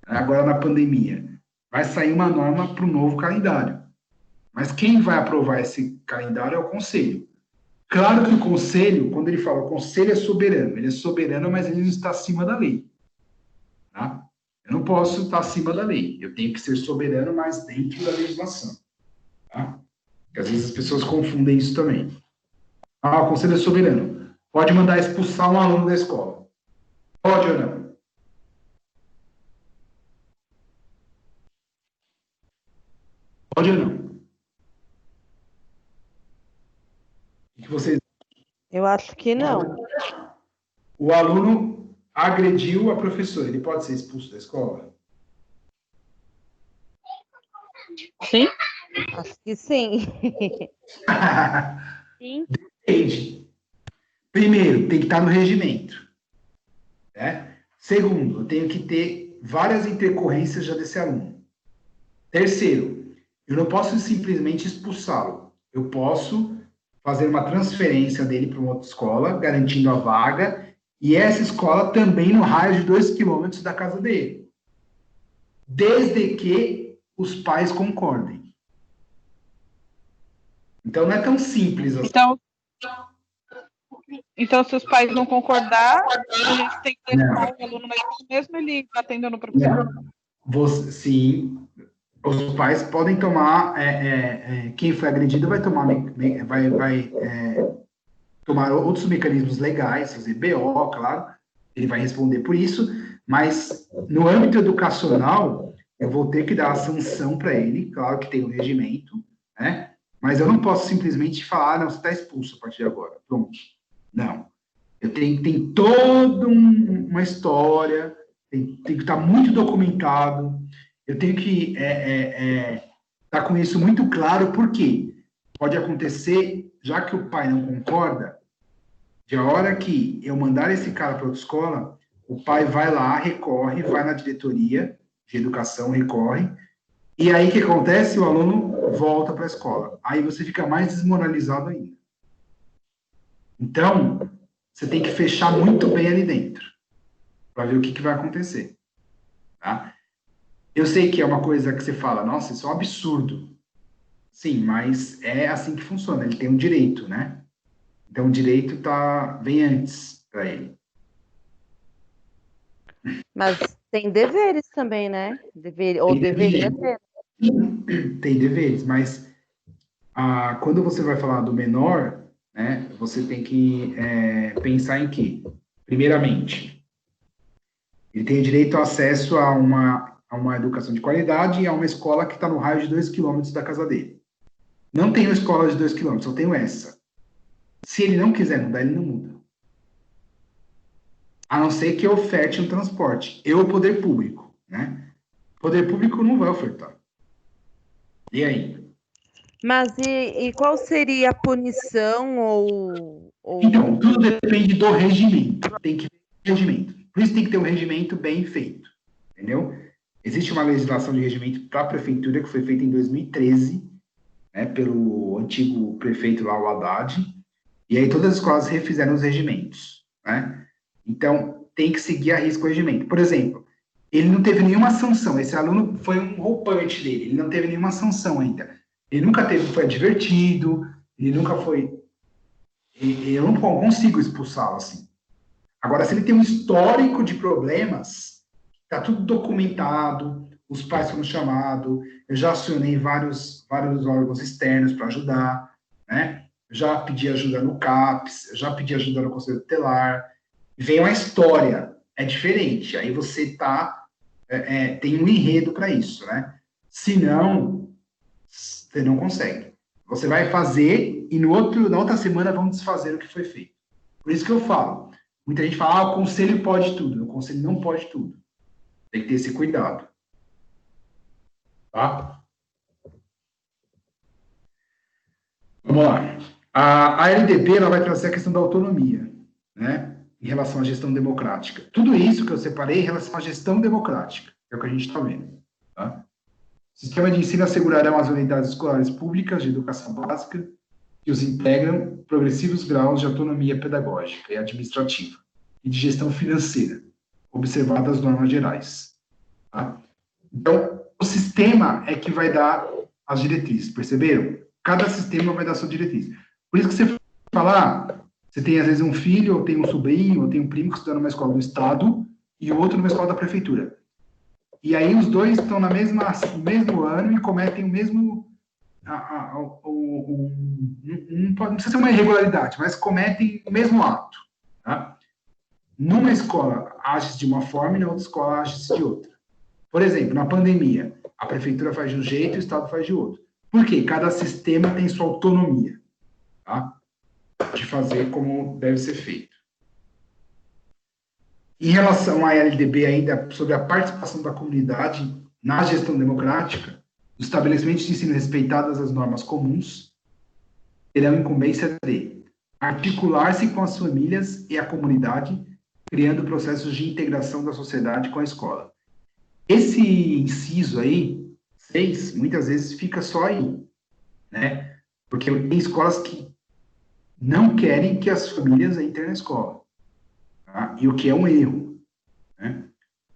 Agora, na pandemia, vai sair uma norma para o novo calendário. Mas quem vai aprovar esse calendário é o conselho. Claro que o conselho, quando ele fala o conselho é soberano, ele é soberano, mas ele não está acima da lei. Tá? Eu não posso estar acima da lei. Eu tenho que ser soberano, mas dentro da legislação. Tá? Porque às vezes as pessoas confundem isso também. O conselho é soberano. Pode mandar expulsar um aluno da escola. Pode ou não? Pode ou não? O que vocês... Eu acho que não. O aluno agrediu a professora, ele pode ser expulso da escola? Sim? Acho que sim. Sim. Depende. Primeiro, tem que estar no regimento. Né? Segundo, eu tenho que ter várias intercorrências já desse aluno. Terceiro, eu não posso simplesmente expulsá-lo. Eu posso fazer uma transferência dele para uma outra escola, garantindo a vaga, e essa escola também no raio de 2 quilômetros da casa dele. Desde que os pais concordem. Então, não é tão simples assim. Então, se os pais não concordar, a gente tem que deixar o aluno na escola, mesmo ele atendendo o professor. Sim, os pais podem tomar, quem foi agredido vai tomar, tomar outros mecanismos legais, fazer BO, claro, ele vai responder por isso, mas no âmbito educacional, eu vou ter que dar a sanção para ele, claro que tem um regimento, né? Mas eu não posso simplesmente falar, não, você está expulso a partir de agora, pronto. Não. Tem toda uma história, tem que estar muito documentado, eu tenho que estar com isso muito claro, porque pode acontecer, já que o pai não concorda, de a hora que eu mandar esse cara para outra escola, o pai vai lá, recorre, vai na diretoria de educação, recorre, e aí o que acontece? O aluno volta para a escola. Aí você fica mais desmoralizado ainda. Então, você tem que fechar muito bem ali dentro, para ver o que vai acontecer. Tá? Eu sei que é uma coisa que você fala, nossa, isso é um absurdo. Sim, mas é assim que funciona, ele tem um direito, né? Então, o direito vem antes para ele. Mas tem deveres também, né? Deveria ter. Tem deveres, mas quando você vai falar do menor, né, você tem que pensar em que, primeiramente, ele tem direito ao acesso a uma educação de qualidade e a uma escola que está no raio de 2 quilômetros da casa dele. Não tenho escola de 2 quilômetros, só tenho essa. Se ele não quiser mudar, ele não muda. A não ser que eu oferte um transporte. Eu, poder público, né? O poder público não vai ofertar. E aí? Mas e qual seria a punição ou... Então, tudo depende do regimento. Tem que ter regimento. Por isso tem que ter um regimento bem feito. Entendeu? Existe uma legislação de regimento para a prefeitura que foi feita em 2013, né, pelo antigo prefeito lá, o Haddad. E aí todas as escolas refizeram os regimentos, né? Então, tem que seguir a risco o regimento. Por exemplo, ele não teve nenhuma sanção. Esse aluno foi um roupante dele. Ele não teve nenhuma sanção ainda. Ele nunca foi advertido, ele nunca foi... Eu não consigo expulsá-lo assim. Agora, se ele tem um histórico de problemas, está tudo documentado, os pais foram chamados, eu já acionei vários órgãos externos para ajudar, né? Eu já pedi ajuda no CAPES, eu já pedi ajuda no Conselho Tutelar, vem uma história, é diferente, aí você tem um enredo para isso, né? Se não, você não consegue. Você vai fazer e na outra semana vão desfazer o que foi feito. Por isso que eu falo, muita gente fala, o conselho pode tudo. O conselho não pode tudo. Tem que ter esse cuidado. Tá? Vamos lá. A LDB ela vai trazer a questão da autonomia, né? Em relação à gestão democrática. Tudo isso que eu separei em relação à gestão democrática, é o que a gente está vendo. Tá? O sistema de ensino assegurará às unidades escolares públicas de educação básica que os integram progressivos graus de autonomia pedagógica e administrativa e de gestão financeira, observadas as normas gerais. Tá? Então, o sistema é que vai dar as diretrizes, perceberam? Cada sistema vai dar a sua diretriz. Por isso que você fala, você tem às vezes um filho, ou tem um sobrinho, ou tem um primo que estuda numa escola do Estado e o outro numa escola da prefeitura. E aí os dois estão no mesmo ano e cometem o mesmo... não precisa ser uma irregularidade, mas cometem o mesmo ato. Tá? Numa escola age de uma forma e na outra escola age de outra. Por exemplo, na pandemia, a prefeitura faz de um jeito e o Estado faz de outro. Por quê? Cada sistema tem sua autonomia, tá? De fazer como deve ser feito. Em relação à LDB ainda, sobre a participação da comunidade na gestão democrática, os estabelecimentos de ensino respeitadas as normas comuns terão incumbência de articular-se com as famílias e a comunidade, criando processos de integração da sociedade com a escola. Esse inciso aí, 6, muitas vezes fica só aí, né? Porque tem escolas que não querem que as famílias entrem na escola, tá? E o que é um erro, né?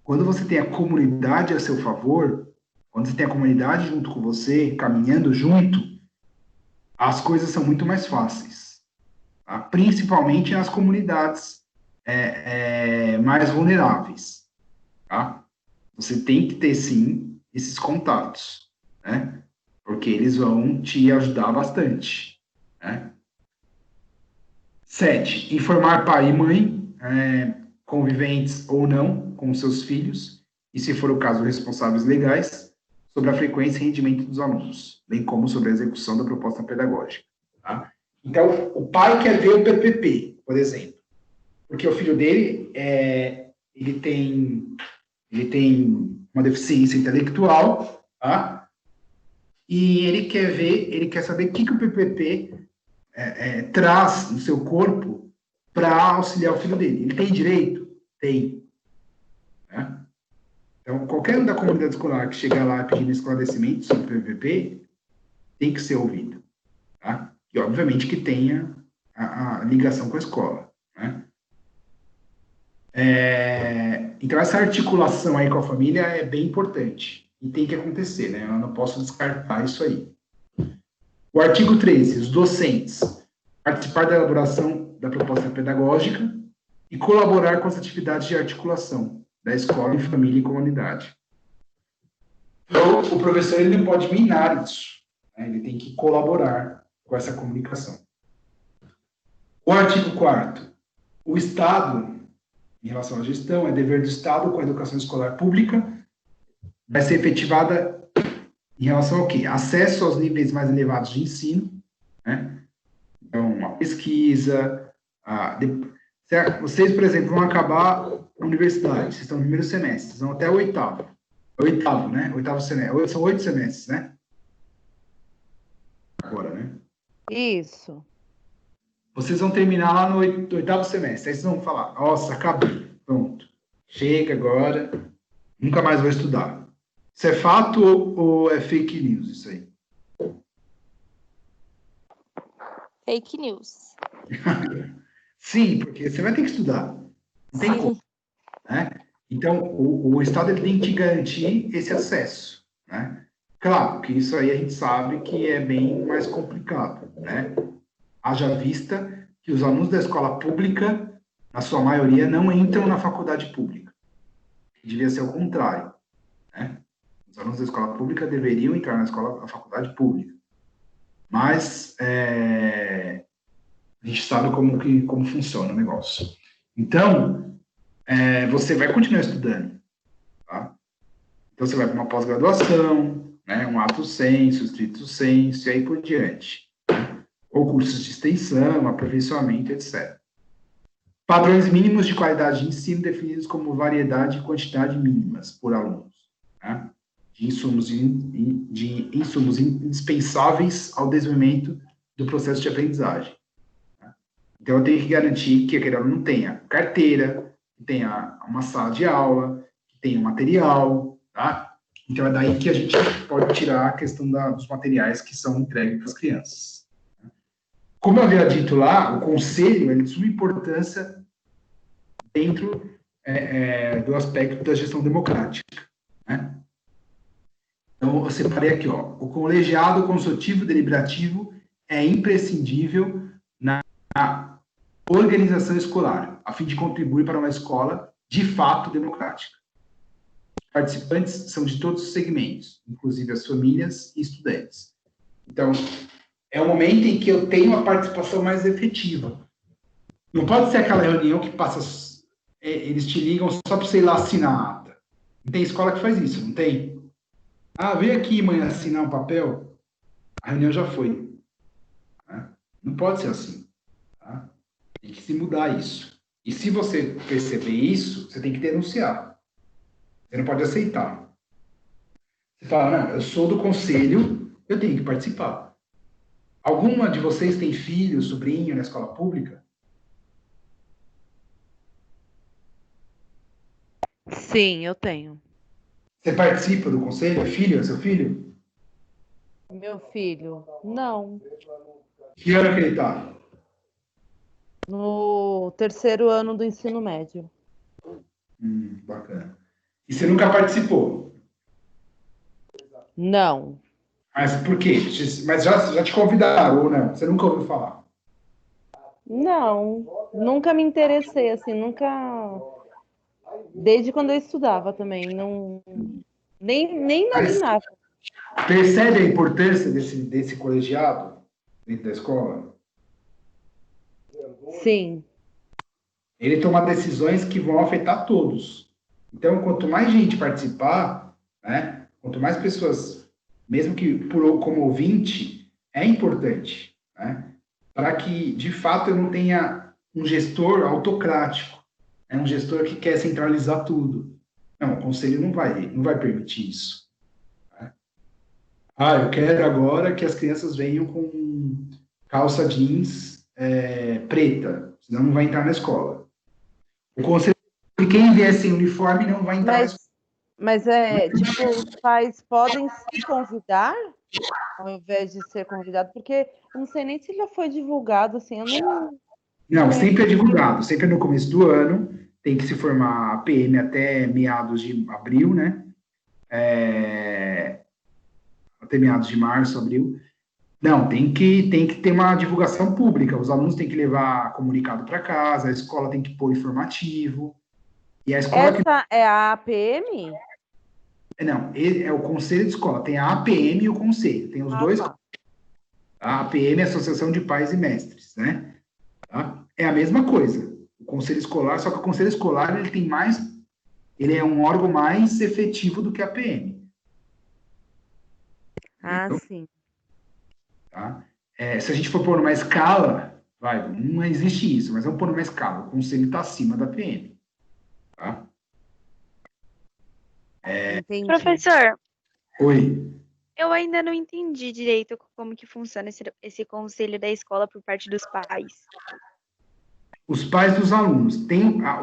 Quando você tem a comunidade a seu favor, quando você tem a comunidade junto com você, caminhando junto, as coisas são muito mais fáceis, tá? Principalmente nas comunidades mais vulneráveis, tá? Você tem que ter, sim, esses contatos, né? Porque eles vão te ajudar bastante, né? 7. Informar pai e mãe, conviventes ou não, com seus filhos, e, se for o caso, responsáveis legais, sobre a frequência e rendimento dos alunos, bem como sobre a execução da proposta pedagógica, tá? Então, o pai quer ver o PPP, por exemplo, porque o filho dele, ele tem uma deficiência intelectual, tá? E ele quer saber o que o PPP traz no seu corpo para auxiliar o filho dele. Ele tem direito? Tem. Né? Então, qualquer um da comunidade escolar que chegar lá pedindo esclarecimento sobre o PPP tem que ser ouvido. Tá? E, obviamente, que tenha a ligação com a escola. Né? Então, essa articulação aí com a família é bem importante e tem que acontecer, né? Eu não posso descartar isso aí. O artigo 13, os docentes participar da elaboração da proposta pedagógica e colaborar com as atividades de articulação da escola, família e comunidade. Então, o professor ele não pode minar isso, né? Ele tem que colaborar com essa comunicação. O artigo 4º, o Estado, em relação à gestão, é dever do Estado com a educação escolar pública, vai ser efetivada em relação ao quê? Acesso aos níveis mais elevados de ensino, né? Então, a pesquisa, vocês, por exemplo, vão acabar a universidade, vocês estão no primeiro semestre, vocês vão até o oitavo, né? Oitavo semestre, são 8 semestres, né? Agora, né? Isso. Vocês vão terminar lá no oitavo semestre, aí vocês vão falar, nossa, acabei, pronto, chega agora, nunca mais vou estudar. Isso é fato ou é fake news, isso aí? Fake news. Sim, porque você vai ter que estudar. Não tem como, né? Então, o Estado ele tem que garantir esse acesso, né? Claro que isso aí a gente sabe que é bem mais complicado, né? Haja vista que os alunos da escola pública, na sua maioria, não entram na faculdade pública. Devia ser o contrário, né? Os alunos da escola pública deveriam entrar na faculdade pública. Mas a gente sabe como funciona o negócio. Então, você vai continuar estudando, tá? Então, você vai para uma pós-graduação, né, um ato sensu, estrito sensu, e aí por diante. Né? Ou cursos de extensão, aperfeiçoamento, etc. Padrões mínimos de qualidade de ensino definidos como variedade e quantidade mínimas por alunos, né? De insumos indispensáveis ao desenvolvimento do processo de aprendizagem. Então, eu tenho que garantir que aquele aluno tenha carteira, que tenha uma sala de aula, que tenha material, tá? Então, é daí que a gente pode tirar a questão dos materiais que são entregues para as crianças. Como eu havia dito lá, o conselho é de suma importância dentro do aspecto da gestão democrática, né? Então, eu separei aqui, ó, o colegiado consultivo deliberativo é imprescindível na organização escolar, a fim de contribuir para uma escola de fato democrática. Os participantes são de todos os segmentos, inclusive as famílias e estudantes. Então, é o momento em que eu tenho uma participação mais efetiva. Não pode ser aquela reunião que passa, eles te ligam só para você ir lá assinar a ata. Não tem escola que faz isso, não tem? Ah, vem aqui, mãe, assinar um papel. A reunião já foi. Né? Não pode ser assim. Tá? Tem que se mudar isso. E se você perceber isso, você tem que denunciar. Você não pode aceitar. Você fala, não, eu sou do conselho, eu tenho que participar. Alguma de vocês tem filho, sobrinho na escola pública? Sim, eu tenho. Você participa do conselho? É filho? É seu filho? Meu filho, não. Que ano que ele está? No terceiro ano do ensino médio. Bacana. E você nunca participou? Não. Mas por quê? Mas já te convidaram ou não? Você nunca ouviu falar? Não. Nunca me interessei, assim, nunca. Desde quando eu estudava também. Não. Nem Mas imaginava. percebe a importância desse colegiado dentro da escola? Sim. Ele toma decisões que vão afetar todos. Então, quanto mais gente participar, né, quanto mais pessoas, mesmo que como ouvinte, é importante, né, para que, de fato, eu não tenha um gestor autocrático, né, um gestor que quer centralizar tudo. Não, o conselho não vai permitir isso. Né? Ah, eu quero agora que as crianças venham com calça jeans preta, senão não vai entrar na escola. O conselho que quem vier sem uniforme não vai entrar na escola. Mas tipo, os pais podem se convidar ao invés de ser convidado, porque eu não sei nem se já foi divulgado, assim, eu não. Não, sempre é divulgado, sempre no começo do ano, tem que se formar a PM até meados de abril, né? Até meados de março, abril. Não, tem que ter uma divulgação pública, os alunos têm que levar comunicado para casa, a escola tem que pôr informativo, e a escola Essa é a APM? Não, é o conselho de escola, tem a APM e o conselho, tem os dois. Tá. A APM é a Associação de Pais e Mestres, né? Tá? É a mesma coisa, o conselho escolar, só que o conselho escolar ele é um órgão mais efetivo do que a PM. Ah, Entendeu? sim. Tá? Se a gente for pôr numa escala, não existe isso, mas vamos pôr numa escala, o conselho está acima da PM. Tá? Entendi. Professor, Oi. eu ainda não entendi direito como que funciona esse conselho da escola por parte dos pais. Os pais dos alunos.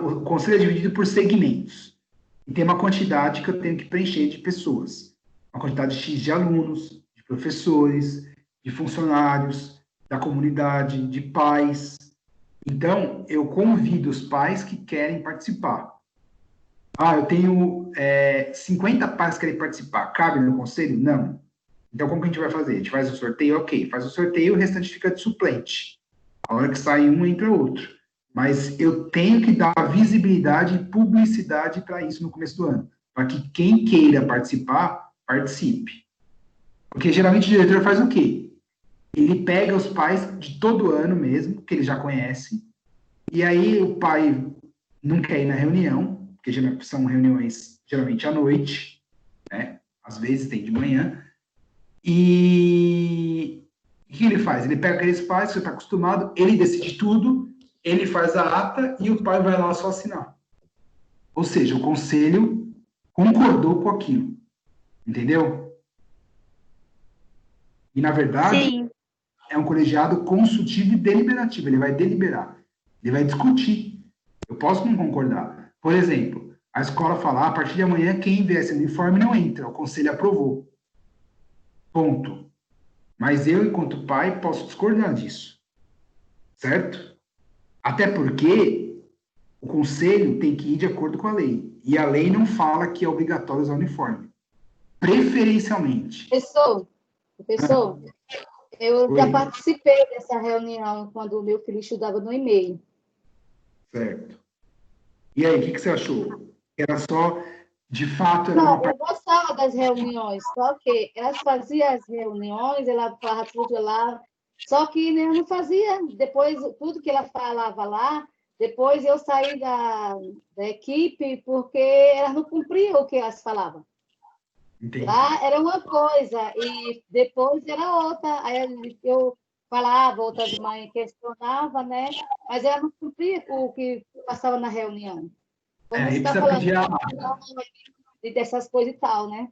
O conselho é dividido por segmentos. E tem uma quantidade que eu tenho que preencher de pessoas. Uma quantidade X de alunos, de professores, de funcionários, da comunidade, de pais. Então, eu convido os pais que querem participar. Ah, eu tenho 50 pais que querem participar. Cabe no conselho? Não. Então, como que a gente vai fazer? A gente faz o sorteio? Ok. Faz o sorteio, o restante fica de suplente. A hora que sai um, entra outro. Mas eu tenho que dar visibilidade e publicidade para isso no começo do ano. Para que quem queira participar, participe. Porque geralmente o diretor faz o quê? Ele pega os pais de todo ano mesmo, que ele já conhece, e aí o pai não quer ir na reunião, porque são reuniões geralmente à noite, né? Às vezes tem de manhã. E o que ele faz? Ele pega aqueles pais que você está acostumado, ele decide tudo, ele faz a ata e o pai vai lá só assinar. Ou seja, o conselho concordou com aquilo. Entendeu? E, na verdade, Sim. é um colegiado consultivo e deliberativo. Ele vai deliberar. Ele vai discutir. Eu posso não concordar. Por exemplo, a escola fala, a partir de amanhã, quem vier sem uniforme não entra. O conselho aprovou. Ponto. Mas eu, enquanto pai, posso discordar disso. Certo? Até porque o conselho tem que ir de acordo com a lei. E a lei não fala que é obrigatório usar uniforme. Preferencialmente. Professor, eu já Oi. participei dessa reunião quando o meu filho estudava no e-mail. Certo. E aí, o que você achou? Era só, de fato, era Não, uma eu gostava das reuniões, só que elas faziam as reuniões, ela falava tudo lá, só que né, eu não fazia. Depois, tudo que ela falava lá, depois eu saí da equipe porque elas não cumpriam o que elas falavam. Entendi. Lá era uma coisa e depois era outra. Aí eu falava, outras mães questionavam, né? Mas ela não cumpria o que passava na reunião. Como você Aí está precisa falando, pedir a ata. dessas coisas e tal, né?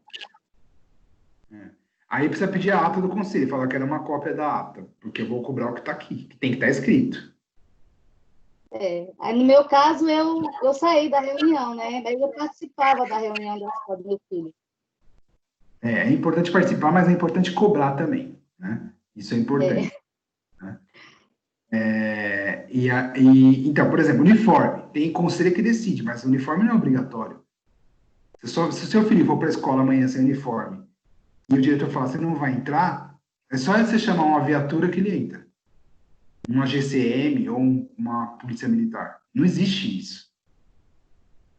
Aí precisa pedir a ata do conselho, falar que era uma cópia da ata, porque eu vou cobrar o que está aqui, que tem que estar escrito. Aí, no meu caso, eu saí da reunião, né? Mas eu participava da reunião da escola do meu filho. É importante participar, mas é importante cobrar também, né? Isso é importante. Né? Então, por exemplo, uniforme. Tem conselho que decide, mas o uniforme não é obrigatório. Se o seu filho for para a escola amanhã sem uniforme e o diretor falar, você não vai entrar, é só você chamar uma viatura que ele entra. Uma GCM ou uma polícia militar. Não existe isso.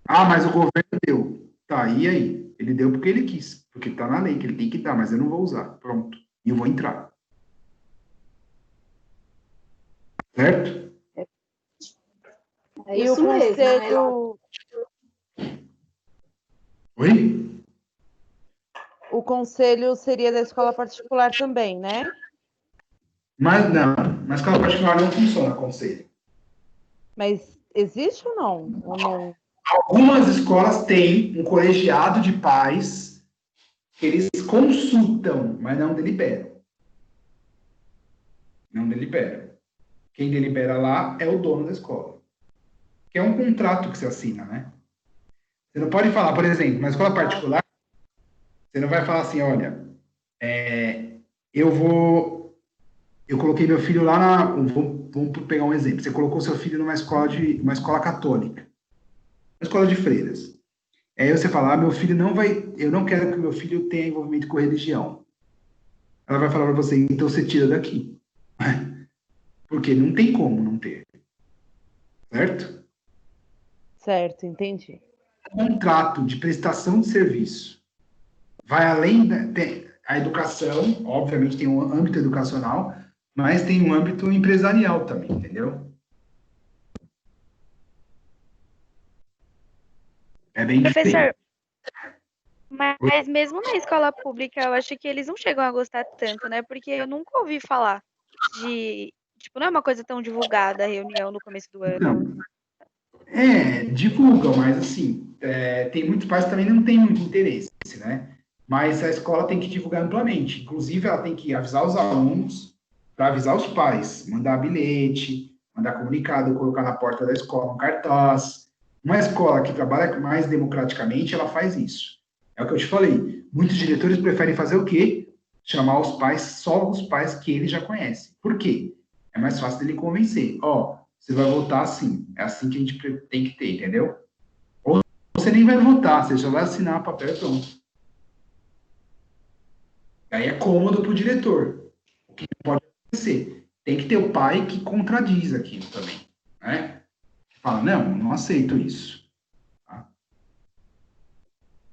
Ah, mas o governo deu. Tá, e aí? Ele deu porque ele quis, porque tá na lei, que ele tem que dar, mas eu não vou usar. Pronto. E eu vou entrar. Certo? É E o isso mesmo, né? conselho, Oi? o conselho seria da escola particular também, né? Mas não, na escola particular não funciona conselho. Mas existe ou não? Ou não? Algumas escolas têm um colegiado de pais que eles consultam, mas não deliberam. Não deliberam. Quem delibera lá é o dono da escola. Que é um contrato que você assina, né? Você não pode falar, por exemplo, na escola particular, você não vai falar assim, olha, eu coloquei meu filho lá vamos pegar um exemplo. Você colocou seu filho numa uma escola católica, uma escola de freiras. Aí você fala, meu filho não vai, eu não quero que meu filho tenha envolvimento com religião. Ela vai falar para você, então você tira daqui. Porque não tem como não ter. Certo? Certo, entendi. Contrato de prestação de serviço vai além tem a educação, obviamente tem um âmbito educacional, mas tem um âmbito empresarial também, entendeu? É bem diferente. Professor, mas mesmo na escola pública, eu acho que eles não chegam a gostar tanto, né? Porque eu nunca ouvi falar de. Tipo, não é uma coisa tão divulgada a reunião no começo do ano. Então, divulgam, mas assim, tem muitos pais que também não têm muito interesse, né? Mas a escola tem que divulgar amplamente. Inclusive, ela tem que avisar os alunos, para avisar os pais, mandar bilhete, mandar comunicado, colocar na porta da escola um cartaz. Uma escola que trabalha mais democraticamente, ela faz isso. É o que eu te falei. Muitos diretores preferem fazer o quê? Chamar os pais, só os pais que ele já conhece. Por quê? É mais fácil dele convencer. Você vai votar assim. É assim que a gente tem que ter, entendeu? Ou você nem vai votar, você só vai assinar o papel e pronto. Aí é cômodo para o diretor. O que pode acontecer? Tem que ter o pai que contradiz aquilo também, né? Fala, não aceito isso. Tá?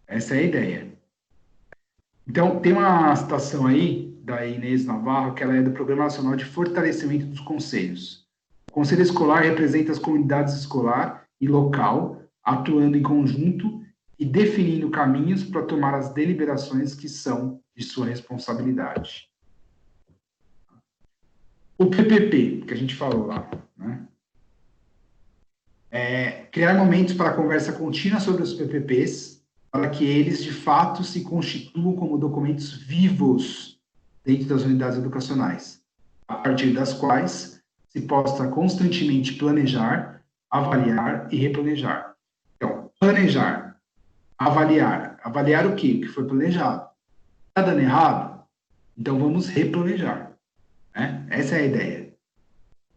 Essa é a ideia. Então, tem uma citação aí da Inês Navarro, que ela é do Programa Nacional de Fortalecimento dos Conselhos. O Conselho Escolar representa as comunidades escolar e local, atuando em conjunto e definindo caminhos para tomar as deliberações que são de sua responsabilidade. O PPP, que a gente falou lá, né? Criar momentos para conversa contínua sobre os PPPs, para que eles, de fato, se constituam como documentos vivos dentro das unidades educacionais, a partir das quais se possa constantemente planejar, avaliar e replanejar. Então, planejar, avaliar. Avaliar o quê? O que foi planejado. Está dando errado? Então, vamos replanejar. Né? Essa é a ideia.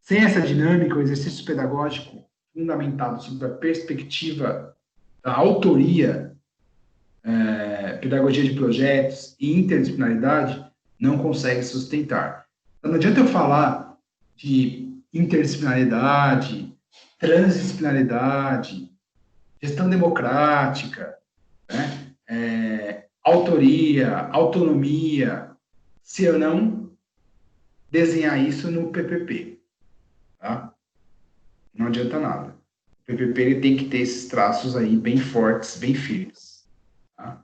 Sem essa dinâmica, o exercício pedagógico fundamentado sobre a perspectiva da autoria, pedagogia de projetos e interdisciplinaridade, não consegue sustentar. Então, não adianta eu falar de interdisciplinaridade, transdisciplinaridade, gestão democrática, né? Autoria, autonomia, se eu não desenhar isso no PPP. Tá? Não adianta nada. O PPP ele tem que ter esses traços aí bem fortes, bem firmes. Tá?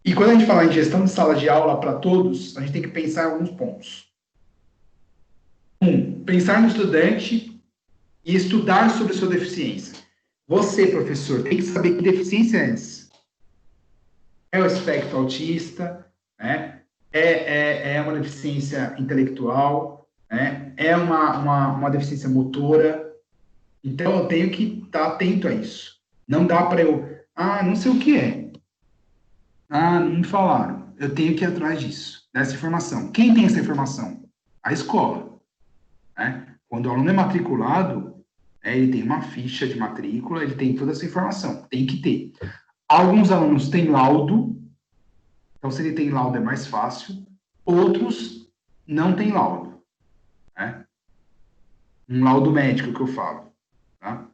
E quando a gente fala em gestão de sala de aula para todos, a gente tem que pensar em alguns pontos. Pensar no estudante e estudar sobre sua deficiência. Você, professor, tem que saber que deficiência é essa. É o espectro autista, né? É uma deficiência intelectual, né? É uma deficiência motora. Então, eu tenho que estar atento a isso. Não dá para não sei o que é. Não me falaram. Eu tenho que ir atrás disso, dessa informação. Quem tem essa informação? A escola. Né? Quando o aluno é matriculado, ele tem uma ficha de matrícula, ele tem toda essa informação. Tem que ter. Alguns alunos têm laudo, então se ele tem laudo é mais fácil. Outros não têm laudo. Né? Um laudo médico que eu falo. Tá?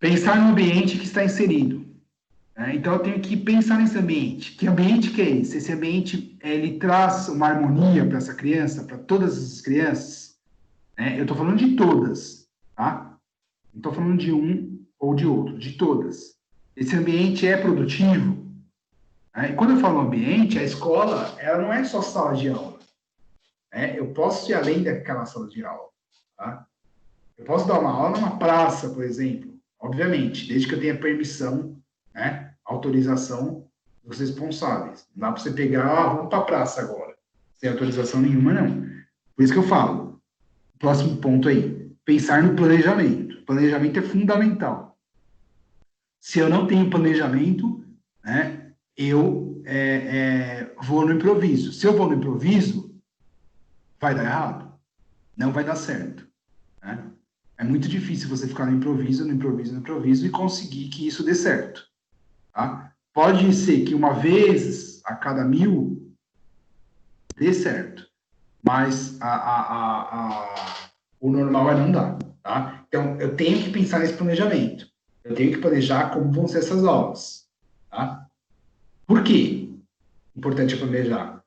Pensar no ambiente que está inserido. Então, eu tenho que pensar nesse ambiente. Que ambiente que é esse? Esse ambiente, ele traz uma harmonia para essa criança, para todas as crianças? Eu estou falando de todas, tá? Não estou falando de um ou de outro, de todas. Esse ambiente é produtivo? E quando eu falo ambiente, a escola, ela não é só sala de aula. Eu posso ir além daquela sala de aula, tá? Eu posso dar uma aula numa praça, por exemplo. Obviamente, desde que eu tenha permissão, autorização dos responsáveis. Não dá para você pegar, vamos para a praça agora, sem autorização nenhuma, não. Por isso que eu falo, próximo ponto aí, pensar no planejamento. Planejamento é fundamental. Se eu não tenho planejamento, eu vou no improviso. Se eu vou no improviso, vai dar errado. Não vai dar certo. É muito difícil você ficar no improviso e conseguir que isso dê certo. Tá? Pode ser que uma vez a cada 1000 dê certo, mas o normal é não dar. Tá? Então, eu tenho que pensar nesse planejamento. Eu tenho que planejar como vão ser essas aulas. Tá? Por quê? Importante planejar.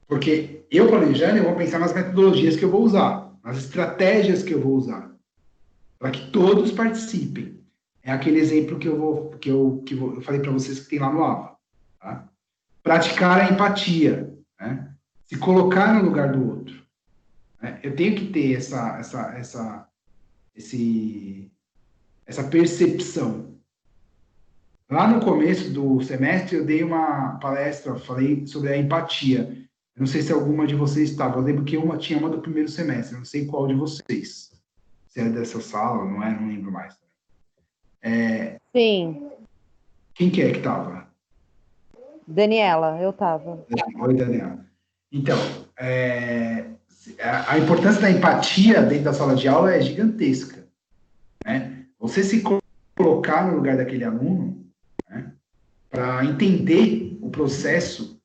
Porque eu planejando, eu vou pensar nas metodologias que eu vou usar, nas estratégias que eu vou usar, para que todos participem. É aquele exemplo que eu falei para vocês que tem lá no AVA. Tá? Praticar a empatia. Se colocar no lugar do outro. Eu tenho que ter essa percepção. Lá no começo do semestre, eu dei uma palestra, falei sobre a empatia. Eu não sei se alguma de vocês estava. Eu lembro que tinha uma do primeiro semestre. Eu não sei qual de vocês. Se é dessa sala, não é? Não lembro mais. Sim. Quem que é que estava? Daniela, eu estava. Oi, Daniela. Então, a importância da empatia dentro da sala de aula é gigantesca. Você se colocar no lugar daquele aluno, para entender o processo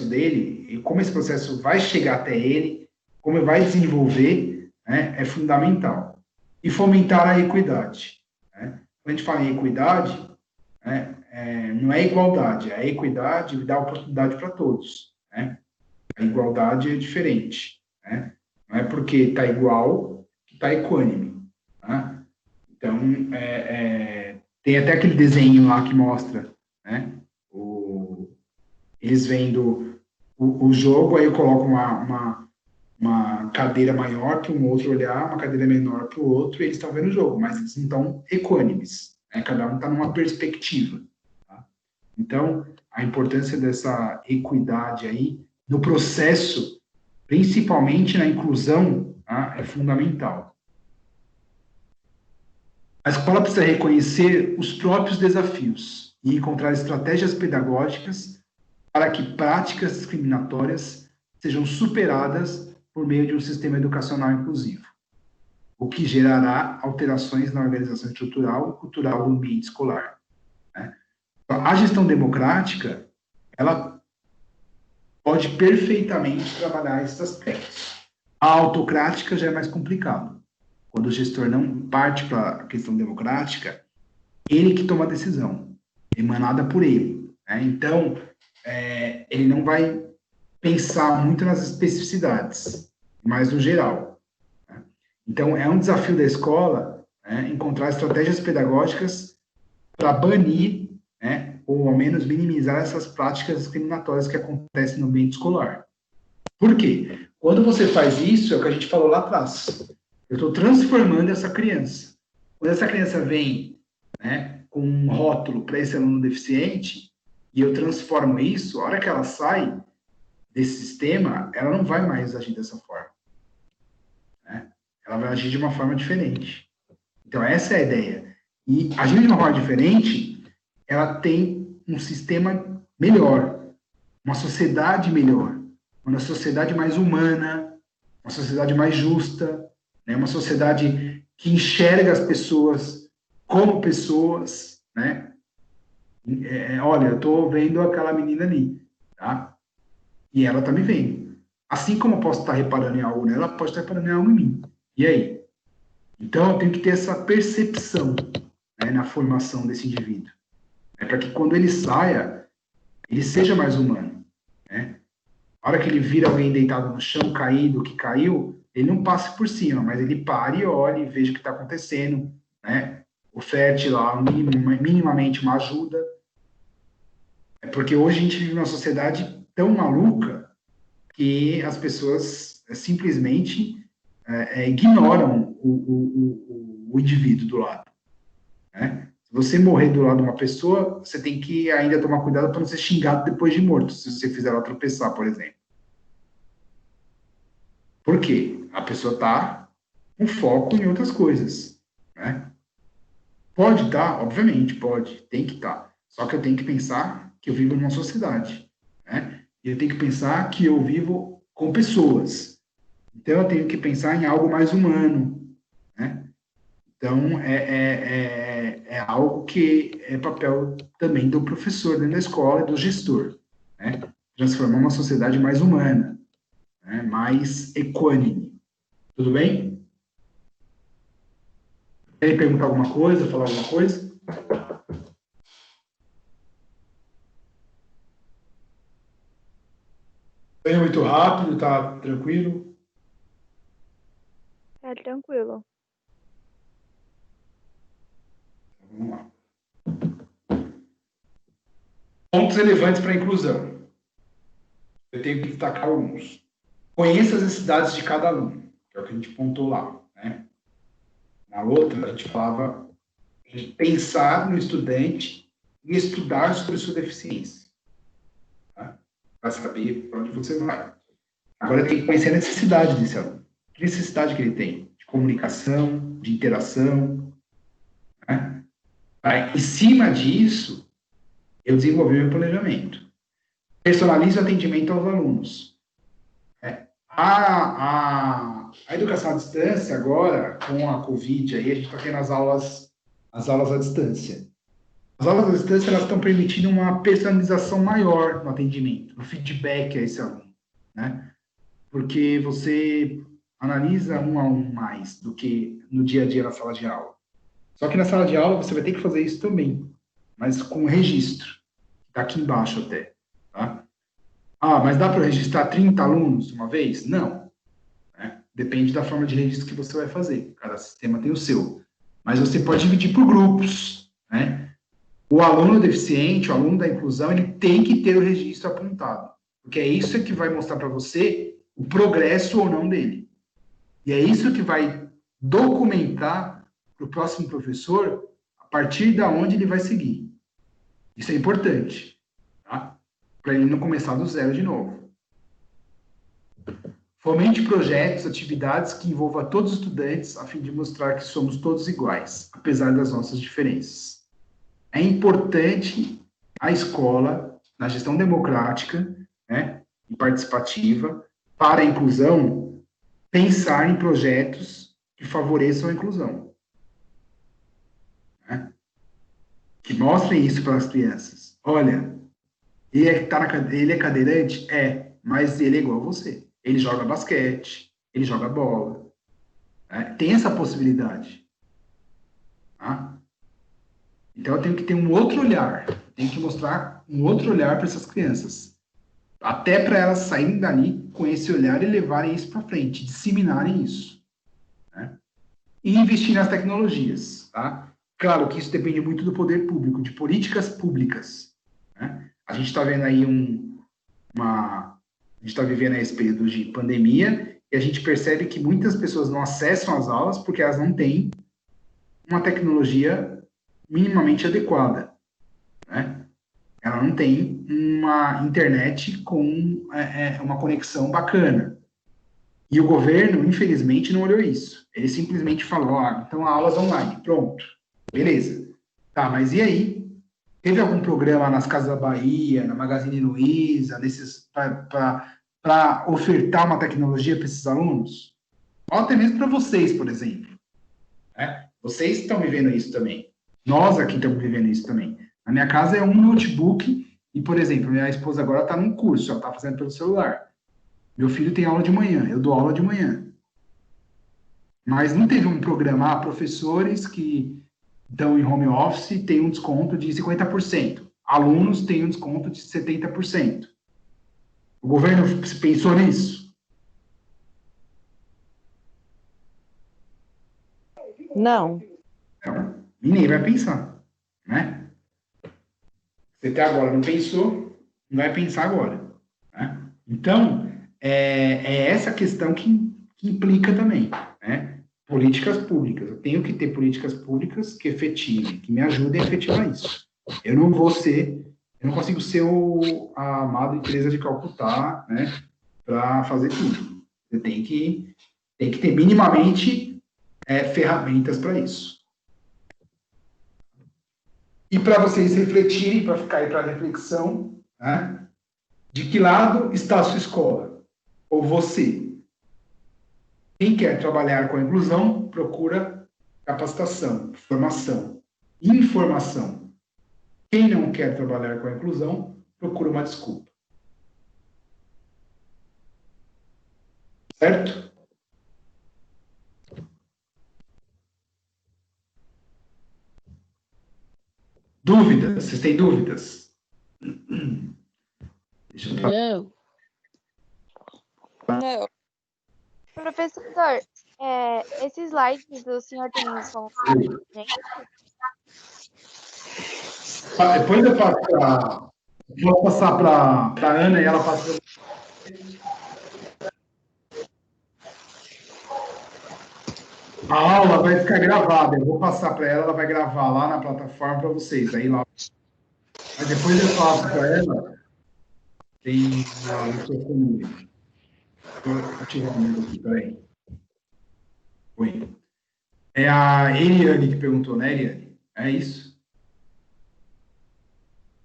dele, e como esse processo vai chegar até ele, como ele vai desenvolver, é fundamental. E fomentar a equidade. Quando a gente fala em equidade, não é igualdade, é equidade e dar oportunidade para todos. A igualdade é diferente. Não é porque está igual que está equânime. Então, tem até aquele desenho lá que mostra, eles vendo o jogo, aí eu coloco uma cadeira maior para um outro olhar, uma cadeira menor para o outro, e eles estão vendo o jogo, mas eles não estão equânimes. Cada um está numa perspectiva. Tá? Então, a importância dessa equidade aí, no processo, principalmente na inclusão, é fundamental. A escola precisa reconhecer os próprios desafios e encontrar estratégias pedagógicas para que práticas discriminatórias sejam superadas por meio de um sistema educacional inclusivo, o que gerará alterações na organização estrutural e cultural do ambiente escolar. A gestão democrática, ela pode perfeitamente trabalhar esses aspectos. A autocrática já é mais complicado. Quando o gestor não parte para a questão democrática, ele que toma a decisão, emanada por ele. Então, ele não vai pensar muito nas especificidades, mas no geral. Então, é um desafio da escola encontrar estratégias pedagógicas para banir ou ao menos minimizar essas práticas discriminatórias que acontecem no ambiente escolar. Por quê? Quando você faz isso, é o que a gente falou lá atrás. Eu estou transformando essa criança. Quando essa criança vem, né, com um rótulo para esse aluno deficiente, e eu transformo isso, a hora que ela sai desse sistema, ela não vai mais agir dessa forma. Né? Ela vai agir de uma forma diferente. Então, essa é a ideia. E agindo de uma forma diferente, ela tem um sistema melhor, uma sociedade melhor, uma sociedade mais humana, uma sociedade mais justa, né? Uma sociedade que enxerga as pessoas como pessoas, né? Olha, eu estou vendo aquela menina ali, tá? E ela está me vendo. Assim como eu posso estar reparando em algo nela, ela pode estar reparando em algo em mim. E aí? Então, eu tenho que ter essa percepção, né, na formação desse indivíduo. Para que quando ele saia, ele seja mais humano. Né? A hora que ele vira alguém deitado no chão, caído, que caiu, ele não passe por cima, mas ele pare e olhe, veja o que está acontecendo, né? Oferte lá minimamente uma ajuda. É porque hoje a gente vive numa sociedade tão maluca que as pessoas simplesmente ignoram o indivíduo do lado. Né? Se você morrer do lado de uma pessoa, você tem que ainda tomar cuidado para não ser xingado depois de morto, se você fizer ela tropeçar, por exemplo. Por quê? A pessoa está com foco em outras coisas. Né? Pode estar, obviamente, pode, tem que estar. Só que eu tenho que pensar que eu vivo numa sociedade. Né? E eu tenho que pensar que eu vivo com pessoas. Então, eu tenho que pensar em algo mais humano. Né? Então, é algo que é papel também do professor dentro da escola e do gestor. Né? Transformar uma sociedade mais humana, né? Mais equânime. Tudo bem? Querem perguntar alguma coisa, falar alguma coisa? Foi muito rápido, tá tranquilo? Tá tranquilo. Vamos lá. Pontos relevantes para a inclusão. Eu tenho que destacar alguns. Conheça as necessidades de cada aluno, que é o que a gente pontuou lá. Né? Na outra, a gente falava de pensar no estudante e estudar sobre sua deficiência. Tá? Para saber para onde você vai. Agora, tem que conhecer a necessidade desse aluno. Que necessidade que ele tem? De comunicação, de interação. Né? Aí, em cima disso, eu desenvolvi o meu planejamento. Personalize o atendimento aos alunos. A educação à distância, agora, com a Covid, aí, a gente está tendo as aulas à distância. As aulas à distância, elas estão permitindo uma personalização maior no atendimento, no feedback a esse aluno. Né? Porque você analisa um a um mais do que no dia a dia na sala de aula. Só que na sala de aula você vai ter que fazer isso também, mas com registro. Está aqui embaixo até. Tá? Ah, mas dá para registrar 30 alunos de uma vez? Não. Né? Depende da forma de registro que você vai fazer. Cada sistema tem o seu. Mas você pode dividir por grupos. Né? O aluno deficiente, o aluno da inclusão, ele tem que ter o registro apontado. Porque é isso que vai mostrar para você o progresso ou não dele. E é isso que vai documentar para o próximo professor a partir da onde ele vai seguir. Isso é importante, tá? Para ele não começar do zero de novo. Fomente projetos, atividades que envolvam todos os estudantes, a fim de mostrar que somos todos iguais, apesar das nossas diferenças. É importante a escola, na gestão democrática, né, e participativa, para a inclusão, pensar em projetos que favoreçam a inclusão. Né? Que mostrem isso para as crianças. Olha, ele é cadeirante? Mas ele é igual a você. Ele joga basquete, ele joga bola. Né? Tem essa possibilidade. Tá? Então, eu tenho que ter um outro olhar. Tenho que mostrar um outro olhar para essas crianças. Até para elas saírem dali com esse olhar e levarem isso para frente, disseminarem isso. Né? E investir nas tecnologias. Tá? Claro que isso depende muito do poder público, de políticas públicas. né? A gente está vendo aí a gente está vivendo esse período de pandemia e a gente percebe que muitas pessoas não acessam as aulas porque elas não têm uma tecnologia minimamente adequada, né? Ela não tem uma internet com uma conexão bacana. E o governo, infelizmente, não olhou isso. Ele simplesmente falou, então aulas online, pronto, beleza. Tá, mas e aí? Teve algum programa nas Casas da Bahia, na Magazine Luiza, para ofertar uma tecnologia para esses alunos? Ou até mesmo para vocês, por exemplo. Né? Vocês estão vivendo isso também. Nós aqui estamos vivendo isso também. Na minha casa é um notebook e, por exemplo, minha esposa agora está num curso, ela está fazendo pelo celular. Meu filho tem aula de manhã, eu dou aula de manhã. Mas não teve um programa, professores que estão em home office têm um desconto de 50%. Alunos têm um desconto de 70%. O governo pensou nisso? Não. Não, e nem vai pensar, né? Você até agora não pensou, não vai pensar agora. Né? Então, é essa questão que implica também, né? Políticas públicas. Eu tenho que ter políticas públicas que efetivem, que me ajudem a efetivar isso. Eu não consigo ser a Madre Teresa de Calcutá, né? Para fazer tudo. Você tem que ter minimamente ferramentas para isso. E para vocês refletirem, para ficar aí para reflexão, né? De que lado está a sua escola? Ou você? Quem quer trabalhar com a inclusão, procura capacitação, formação, informação. Quem não quer trabalhar com a inclusão, procura uma desculpa. Certo? Dúvidas? Vocês têm dúvidas? Deixa eu Não. Não. Professor, esse slide o senhor tem como gente? Depois eu vou passar para a Ana e ela passa. A aula vai ficar gravada. Eu vou passar para ela, ela vai gravar lá na plataforma para vocês. Aí lá. Mas depois eu passo para ela. Tem o microfone. Vou ativar o meu aqui, peraí. Oi. É a Eliane que perguntou, né, Eliane? É isso?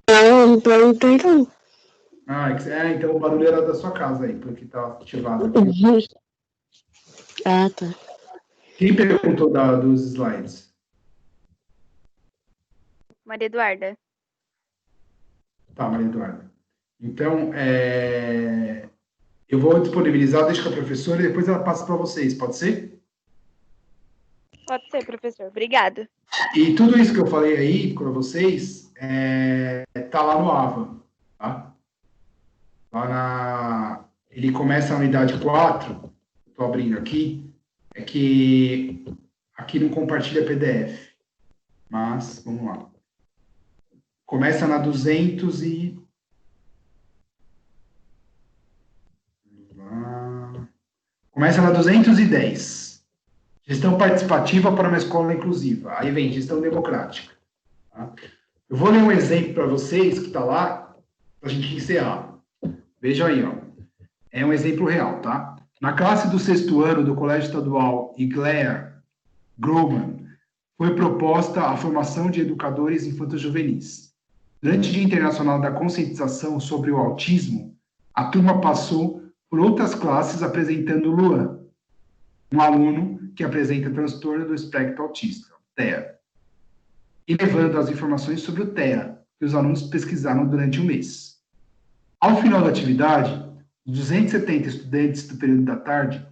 Não perguntei não. Então o barulho era da sua casa aí, porque está ativado aqui. Ah, tá. Quem perguntou dos slides? Maria Eduarda. Tá, Maria Eduarda. Então, eu vou disponibilizar, deixa com a professora e depois ela passa para vocês, pode ser? Pode ser, professor. Obrigada. E tudo isso que eu falei aí para vocês tá lá no AVA, tá? Ele começa a unidade 4, estou abrindo aqui, é que aqui não compartilha PDF, mas vamos lá. Começa na 200 e... Começa na 210. Gestão participativa para uma escola inclusiva. Aí vem gestão democrática. Tá? Eu vou ler um exemplo para vocês que está lá, para a gente encerrar. Vejam aí, ó. É um exemplo real, tá? Na classe do 6º ano do Colégio Estadual Igler Groman, foi proposta a formação de educadores infanto-juvenis. Durante o Dia Internacional da Conscientização sobre o Autismo, a turma passou por outras classes apresentando Luan, um aluno que apresenta transtorno do espectro autista, TEA, e levando as informações sobre o TEA, que os alunos pesquisaram durante um mês. Ao final da atividade, os 270 estudantes do período da tarde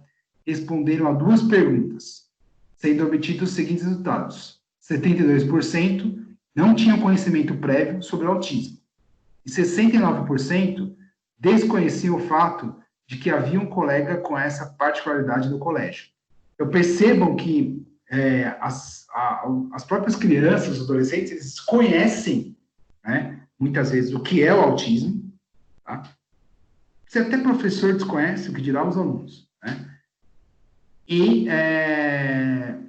responderam a 2 perguntas, sendo obtidos os seguintes resultados. 72% não tinham conhecimento prévio sobre o autismo, e 69% desconheciam o fato de que havia um colega com essa particularidade no colégio. Então, percebam que as próprias crianças, os adolescentes, eles conhecem, né, muitas vezes, o que é o autismo, tá? Você até professor desconhece, o que dirá os alunos, né? E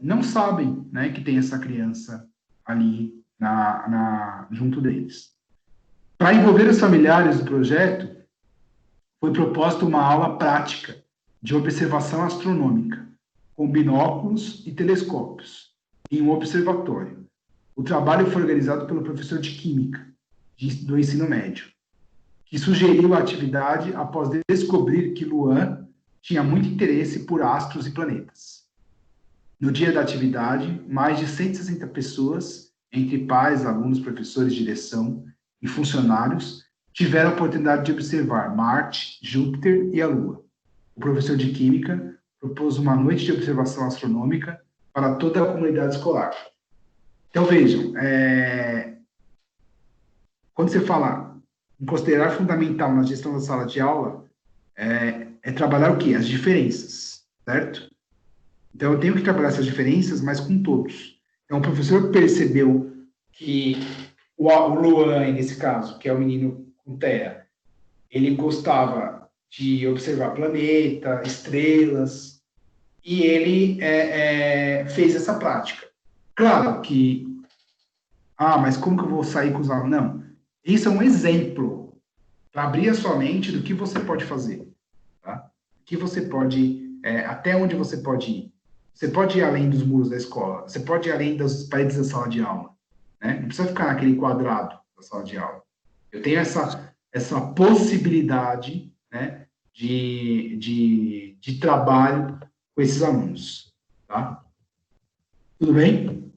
não sabem, né, que tem essa criança ali junto deles. Para envolver os familiares do projeto, foi proposta uma aula prática de observação astronômica, com binóculos e telescópios, em um observatório. O trabalho foi organizado pelo professor de Química do ensino médio, que sugeriu a atividade após descobrir que Luan tinha muito interesse por astros e planetas. No dia da atividade, mais de 160 pessoas, entre pais, alunos, professores, direção e funcionários, tiveram a oportunidade de observar Marte, Júpiter e a Lua. O professor de Química propôs uma noite de observação astronômica para toda a comunidade escolar. Então, vejam, quando você fala em considerar fundamental na gestão da sala de aula, é trabalhar o quê? As diferenças, certo? Então, eu tenho que trabalhar essas diferenças, mas com todos. Então, o professor percebeu que o Luan, nesse caso, que é o menino com Terra, ele gostava de observar planeta, estrelas, e ele fez essa prática. Claro que, mas como que eu vou sair com os alunos? Não, isso é um exemplo para abrir a sua mente do que você pode fazer, tá? Que você pode, até onde você pode ir. Você pode ir além dos muros da escola, você pode ir além das paredes da sala de aula, né? Não precisa ficar naquele quadrado da sala de aula. Eu tenho essa possibilidade, né, de trabalho com esses alunos, tá? Tudo bem?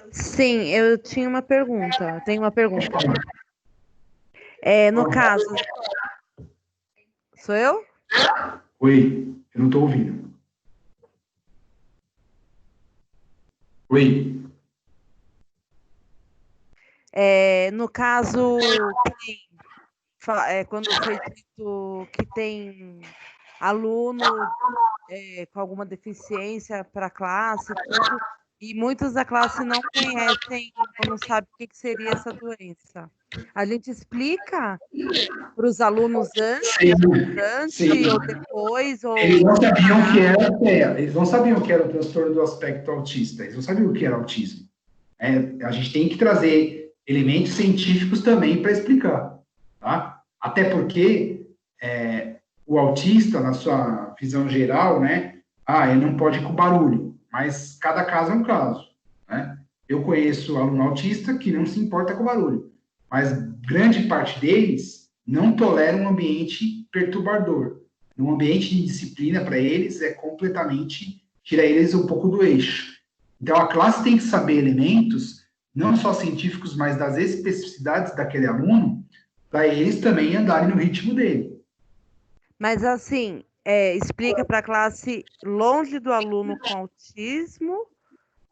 Sim, eu tinha uma pergunta. Tenho uma pergunta. No caso. Sou eu? Oi, eu não estou ouvindo. Oi. No caso, quando foi dito que tem aluno com alguma deficiência para a classe, tudo, e muitos da classe não conhecem ou não sabem o que seria essa doença. A gente explica para os alunos antes ou depois? Ou... Eles não sabiam o que era TEA, eles não sabiam o que era o transtorno do aspecto autista, eles não sabiam o que era autismo. A gente tem que trazer elementos científicos também para explicar, tá? Até porque o autista, na sua visão geral, né, ele não pode ir com barulho, mas cada caso é um caso, né? Eu conheço aluno autista que não se importa com barulho, mas grande parte deles não tolera um ambiente perturbador. Um ambiente de disciplina, para eles, completamente, tira eles um pouco do eixo. Então, a classe tem que saber elementos, não só científicos, mas das especificidades daquele aluno, para eles também andarem no ritmo dele. Mas, assim, explica para a classe longe do aluno com autismo?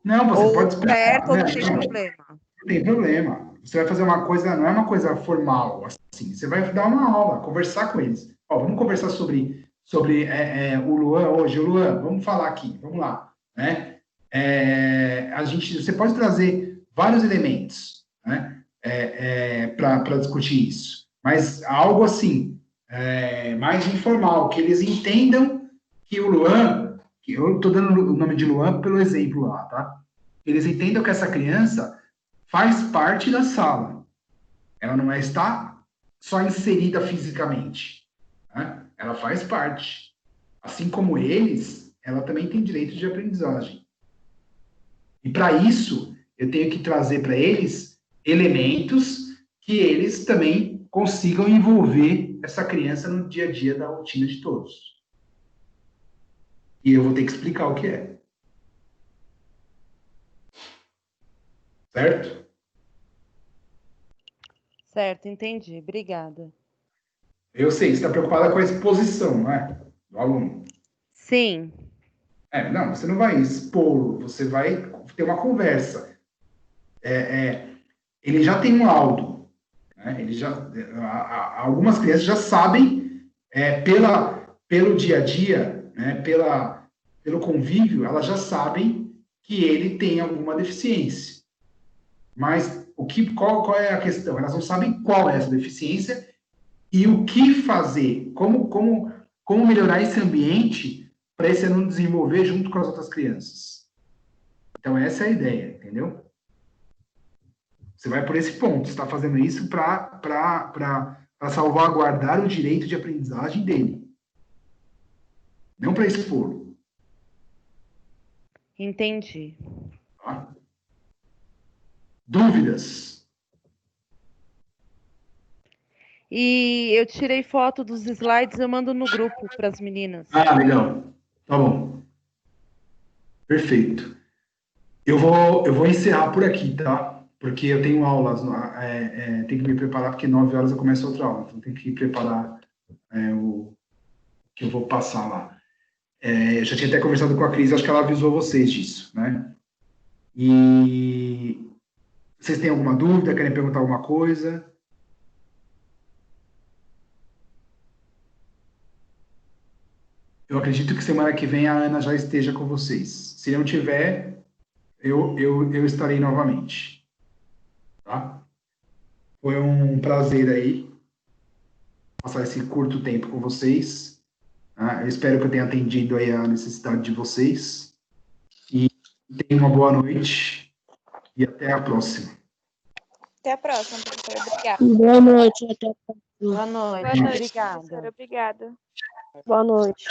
Não, você pode explicar. Perto ou não tem problema? Não tem problema. Você vai fazer uma coisa, não é uma coisa formal, assim. Você vai dar uma aula, conversar com eles. Vamos conversar sobre o Luan hoje. O Luan, vamos falar aqui, vamos lá, né? Você pode trazer vários elementos, né? Para discutir isso, mas algo assim, mais informal, que eles entendam que o Luan, que eu estou dando o nome de Luan pelo exemplo lá, tá? Eles entendam que essa criança faz parte da sala. Ela não está só inserida fisicamente, né? Ela faz parte. Assim como eles, ela também tem direito de aprendizagem. E para isso, eu tenho que trazer para eles elementos que eles também consigam envolver essa criança no dia a dia da rotina de todos. E eu vou ter que explicar o que é. Certo? Certo, entendi. Obrigada. Eu sei, você está preocupada com a exposição, não é? Do aluno. Sim. Não, você não vai expor, você vai ter uma conversa. Ele já tem um laudo, né? Algumas crianças já sabem, pelo dia a dia, né? Pelo convívio, elas já sabem que ele tem alguma deficiência. Mas qual é a questão? Elas não sabem qual é essa deficiência e o que fazer, como melhorar esse ambiente para esse aluno desenvolver junto com as outras crianças. Então, essa é a ideia, entendeu? Você vai por esse ponto, você está fazendo isso para salvaguardar o direito de aprendizagem dele. Não para expor. Entendi. Tá? Dúvidas? E eu tirei foto dos slides, eu mando no grupo para as meninas. Ah, legal. Tá bom. Perfeito. Eu vou encerrar por aqui, tá? Porque eu tenho aulas, tenho que me preparar, porque 9 horas eu começo outra aula, então tenho que preparar o que eu vou passar lá. Eu já tinha até conversado com a Cris, acho que ela avisou vocês disso, né? E vocês têm alguma dúvida, querem perguntar alguma coisa? Eu acredito que semana que vem a Ana já esteja com vocês. Se não tiver, eu estarei novamente. Tá? Foi um prazer aí passar esse curto tempo com vocês. Tá? Eu espero que eu tenha atendido aí a necessidade de vocês. E tenham uma boa noite e até a próxima. Até a próxima, professora. Obrigada. Boa noite, até a próxima. Boa noite. Boa noite, Obrigada. professora. Obrigada. Boa noite.